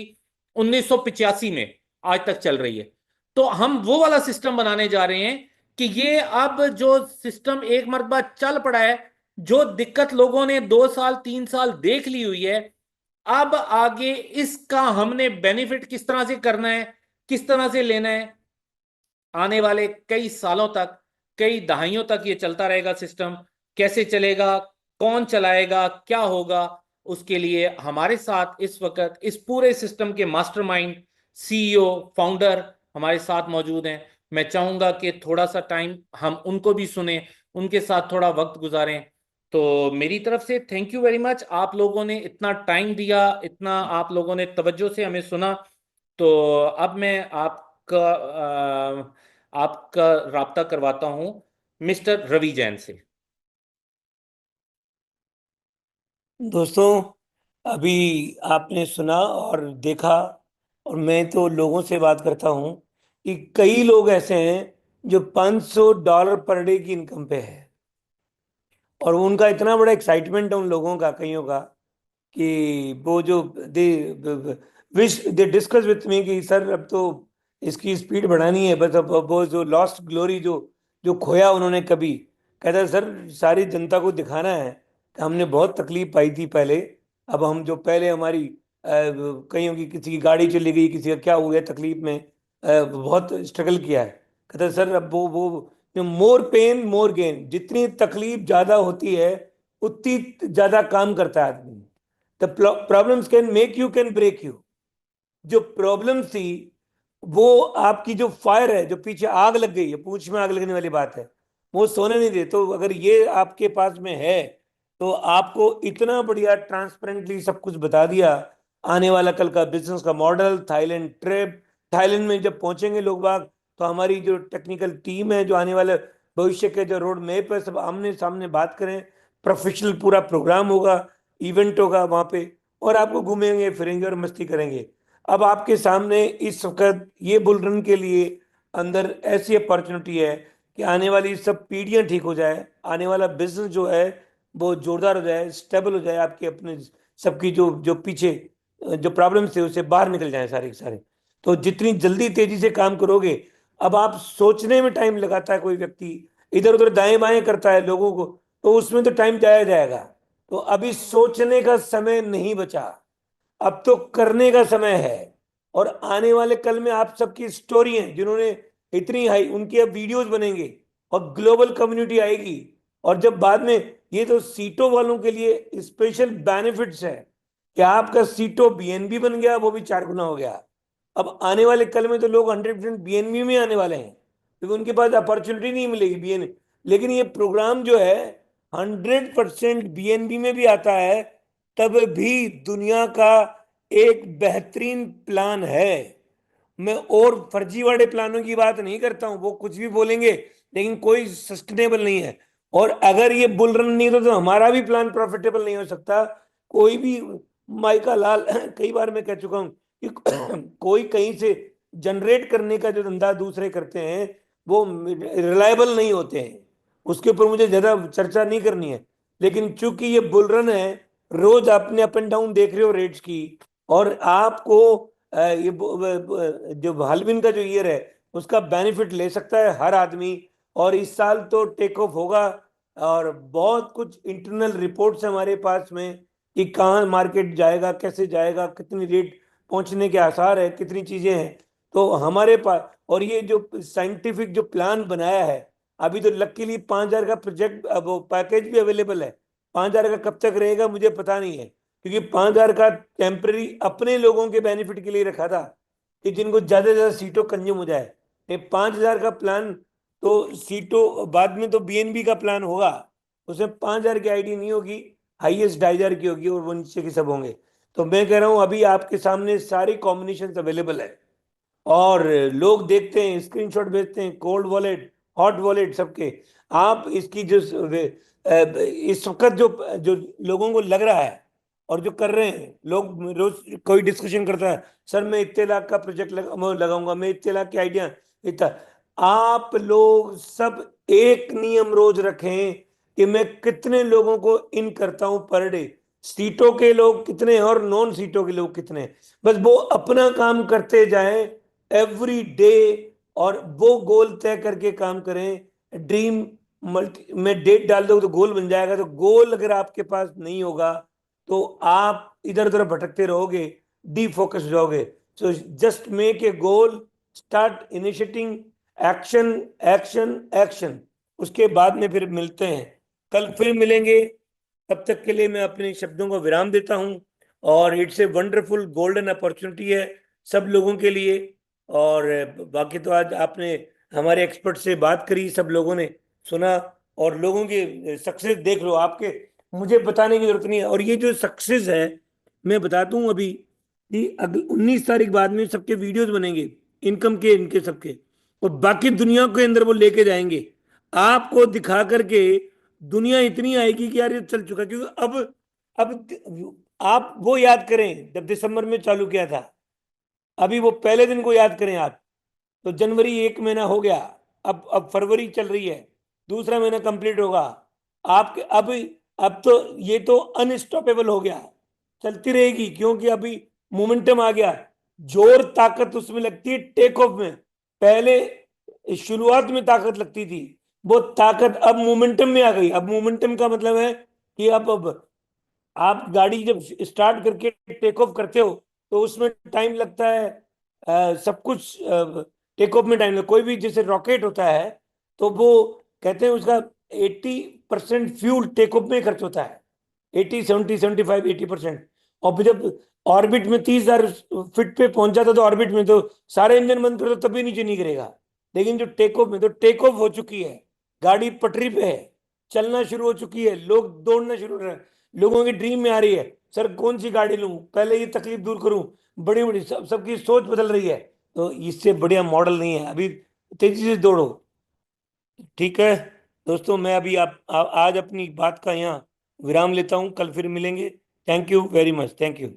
1985 में, आज तक चल रही है। तो हम वो वाला सिस्टम बनाने जा रहे हैं कि ये अब जो सिस्टम एक मरतबा चल पड़ा है, जो दिक्कत लोगों ने 2 साल 3 साल देख ली हुई है, अब आगे इसका हमने बेनिफिट किस तरह से करना है, किस तरह से लेना है। आने वाले कई सालों तक, कई दहाइयों तक ये चलता रहेगा सिस्टम। कैसे चलेगा, कौन चलाएगा, क्या होगा, उसके लिए हमारे साथ इस वक्त इस पूरे सिस्टम के मास्टरमाइंड, सीईओ, फाउंडर हमारे साथ मौजूद हैं। मैं चाहूंगा कि थोड़ा सा टाइम हम उनको भी सुने, उनके साथ थोड़ा वक्त गुजारें। तो मेरी तरफ से थैंक यू वेरी मच, आप लोगों ने इतना टाइम दिया, इतना आप लोगों ने तवज्जो से हमें सुना। तो अब मैं आपका राब्ता करवाता हूं मिस्टर रवि जैन से। दोस्तों, अभी आपने सुना और देखा, और मैं तो लोगों से बात करता हूं कि कई लोग ऐसे हैं जो $500 पर डे की इनकम पे है। और उनका इतना बड़ा एक्साइटमेंट है उन लोगों का, कईयों का, कि वो जो they wish they discuss with me कि सर अब तो इसकी स्पीड बढ़ानी है, बस अब वो जो लॉस्ट ग्लोरी जो जो खोया उन्होंने कभी, कहता है सर सारी जनता को दिखाना है कि हमने बहुत तकलीफ पाई थी पहले। अब हम जो पहले हमारी कईयों की, किसी की गाड़ी चली गई, किसी का क्या हो गया तकलीफ में, बहुत स्ट्रगल किया है। कहता है सर अब वो मोर पेन मोर गेन, जितनी तकलीफ ज्यादा होती है उतनी ज्यादा काम करता है आदमी। The problems can make you, can break you. जो प्रॉब्लम थी, वो आपकी जो फायर है, जो पीछे आग लग गई है, पूंछ में आग लगने वाली बात है, वो सोने नहीं दे। तो अगर ये आपके पास में है, तो आपको इतना बढ़िया ट्रांसपेरेंटली सब कुछ बता दिया। आने वाला कल का बिजनेस का मॉडल, थाईलैंड ट्रिप, थाईलैंड में जब पहुंचेंगे लोग बाग, तो हमारी जो टेक्निकल टीम है, जो आने वाले भविष्य के जो रोड मैप है, सब आमने सामने बात करें। प्रोफेशनल पूरा प्रोग्राम होगा, इवेंट होगा वहां पे, और आपको घूमेंगे फिरेंगे और मस्ती करेंगे। अब आपके सामने इस वक्त ये बुल रन के लिए अंदर ऐसी अपॉर्चुनिटी है कि आने वाली सब पीढ़ियां ठीक हो जाए, आने वाला बिजनेस जो है वो जोरदार हो जाए, स्टेबल हो जाए, आपके अपने सबकी जो जो पीछे जो प्रॉब्लम्स थे उससे बाहर निकल जाए सारे के सारे। तो जितनी जल्दी तेजी से काम करोगे, अब आप सोचने में टाइम लगाता है कोई व्यक्ति, इधर उधर दाएं बाएं करता है लोगों को, तो उसमें तो टाइम जाया जाएगा। तो अभी सोचने का समय नहीं बचा, अब तो करने का समय है। और आने वाले कल में आप सबकी स्टोरी है, जिन्होंने इतनी हाई, उनकी अब वीडियोस बनेंगे और ग्लोबल कम्युनिटी आएगी। और जब बाद में, ये तो सीटों वालों के लिए स्पेशल बेनिफिट्स है कि आपका सीटो बीएनबी बन गया, वो भी 4 गुना हो गया। अब आने वाले कल में तो लोग 100% बीएनबी में आने वाले हैं, क्योंकि उनके पास अपॉर्चुनिटी नहीं मिलेगी बीएन। लेकिन ये प्रोग्राम जो है 100% बीएनबी में भी आता है, तब भी दुनिया का एक बेहतरीन प्लान है। मैं और फर्जीवाड़े प्लानों की बात नहीं करता हूं, वो कुछ भी बोलेंगे लेकिन कोई सस्टेनेबल नहीं है। और अगर ये बुल रन नहीं तो हमारा भी प्लान प्रॉफिटेबल नहीं हो सकता। कोई भी, माइका लाल कई बार मैं कह चुका हूं कि कोई कहीं से जनरेट करने का जो धंधा दूसरे करते हैं, वो रिलायबल नहीं होते हैं। उसके ऊपर मुझे ज्यादा चर्चा नहीं करनी है। लेकिन चूंकि ये बुल रन है, रोज आपने अप एंड डाउन देख रहे हो रेट्स की, और आपको जो हालविन का जो ईयर है, उसका बेनिफिट ले सकता है हर आदमी। और इस साल तो टेक ऑफ होगा, और बहुत कुछ इंटरनल रिपोर्ट्स हमारे पास में कि कहाँ मार्केट जाएगा, कैसे जाएगा, कितनी रेट पहुंचने के आसार है, कितनी चीजें हैं। तो हमारे पास, और ये जो साइंटिफिक जो प्लान बनाया है, अभी तो लकीली 5,000 का प्रोजेक्ट, वो पैकेज भी अवेलेबल है। 5,000 का कब तक रहेगा मुझे पता नहीं है, क्योंकि 5,000 का टेम्पररी अपने लोगों के बेनिफिट के लिए रखा था, कि जिनको ज्यादा से ज्यादा सीटों कंज्यूम हो जाए। ये 5,000 का प्लान, तो सीटों बाद में तो बीएनबी का प्लान होगा, उसमें 5,000 की आईडी नहीं होगी, हाईएस्ट 2,500 की होगी, और वो नीचे के सब होंगे। तो मैं कह रहा हूं अभी आपके सामने सारी कॉम्बिनेशन अवेलेबल है। और लोग देखते हैं, स्क्रीनशॉट भेजते हैं, कोल्ड वॉलेट, हॉट वॉलेट सबके। आप इसकी जो इस वक्त जो जो लोगों को लग रहा है, और जो कर रहे हैं लोग, रोज कोई डिस्कशन करता है, सर मैं इतने लाख का प्रोजेक्ट लगाऊंगा, मैं इतने लाख की आइडिया, इतना। आप लोग सब एक नियम रोज रखें कि मैं कितने लोगों को इन करता हूं पर डे, सीटों के लोग कितने हैं और नॉन सीटों के लोग कितने हैं। बस वो अपना काम करते जाएं एवरी डे, और वो गोल तय करके काम करें। ड्रीम मल्टी में डेट डाल दो तो गोल बन जाएगा, तो गोल अगर आपके पास नहीं होगा तो आप इधर उधर भटकते रहोगे, डीफोकस रहोगे। So just make a goal, start initiating, action, action, action. उसके बाद में फिर मिलते हैं, कल फिर मिलेंगे। तब तक के लिए मैं अपने शब्दों को विराम देता हूं। और it's a wonderful golden opportunity है सब लोगों के लिए। और बाकी तो आज आपने हमारे एक्सपर्ट से बात करी, सब लोगों ने सुना, और लोगों की सक्सेस देख लो आपके, मुझे बताने की जरूरत नहीं है। और ये जो सक्सेस है, मैं बताता हूँ अभी कि अगले 19 तारीख बाद में सबके वीडियोस बनेंगे, इनकम के, इनके सबके, और बाकी दुनिया के अंदर वो लेके जाएंगे आपको दिखा करके। दुनिया इतनी आएगी कि यार ये चल चुका, क्योंकि अब आप वो याद करें जब दिसंबर में चालू किया था, अभी वो पहले दिन को याद करें आप, तो जनवरी एक महीना हो गया, अब फरवरी चल रही है, दूसरा महीना कंप्लीट होगा आपके। अब तो ये तो अनस्टॉपेबल हो गया, चलती रहेगी, क्योंकि अभी मोमेंटम आ गया। जोर ताकत उसमें लगती है टेक ऑफ में, पहले शुरुआत में ताकत लगती थी, वो ताकत अब मोमेंटम में आ गई। अब मोमेंटम का मतलब है कि अब आप गाड़ी जब स्टार्ट करके टेक ऑफ करते हो तो उसमें टाइम लगता है, सब कुछ टेक ऑफ में टाइम लगता है। कोई भी जैसे रॉकेट होता है तो वो कहते हैं उसका 80% फ्यूल टेक ऑफ में खर्च होता है, 80, 70, 75, 80%। और फिर जब ऑर्बिट में 30,000 फीट पे पहुंच जाता तो ऑर्बिट में तो सारे इंजन बंद कर दो तभी नीचे नहीं गिरेगा। लेकिन जो टेक ऑफ में, तो टेक ऑफ हो चुकी है, गाड़ी पटरी पे है, चलना शुरू हो चुकी है, लोग दौड़ना शुरू हो रहे हैं, लोगों की ड्रीम में आ रही है, सर कौन सी गाड़ी लूं, पहले ये तकलीफ दूर करूं। बड़ी बड़ी सबकी सोच बदल रही है, तो इससे बढ़िया मॉडल नहीं है अभी, तेजी से दौड़ो। ठीक है दोस्तों, मैं अभी आज अपनी बात का यहाँ विराम लेता हूँ, कल फिर मिलेंगे। Thank you very much, thank you.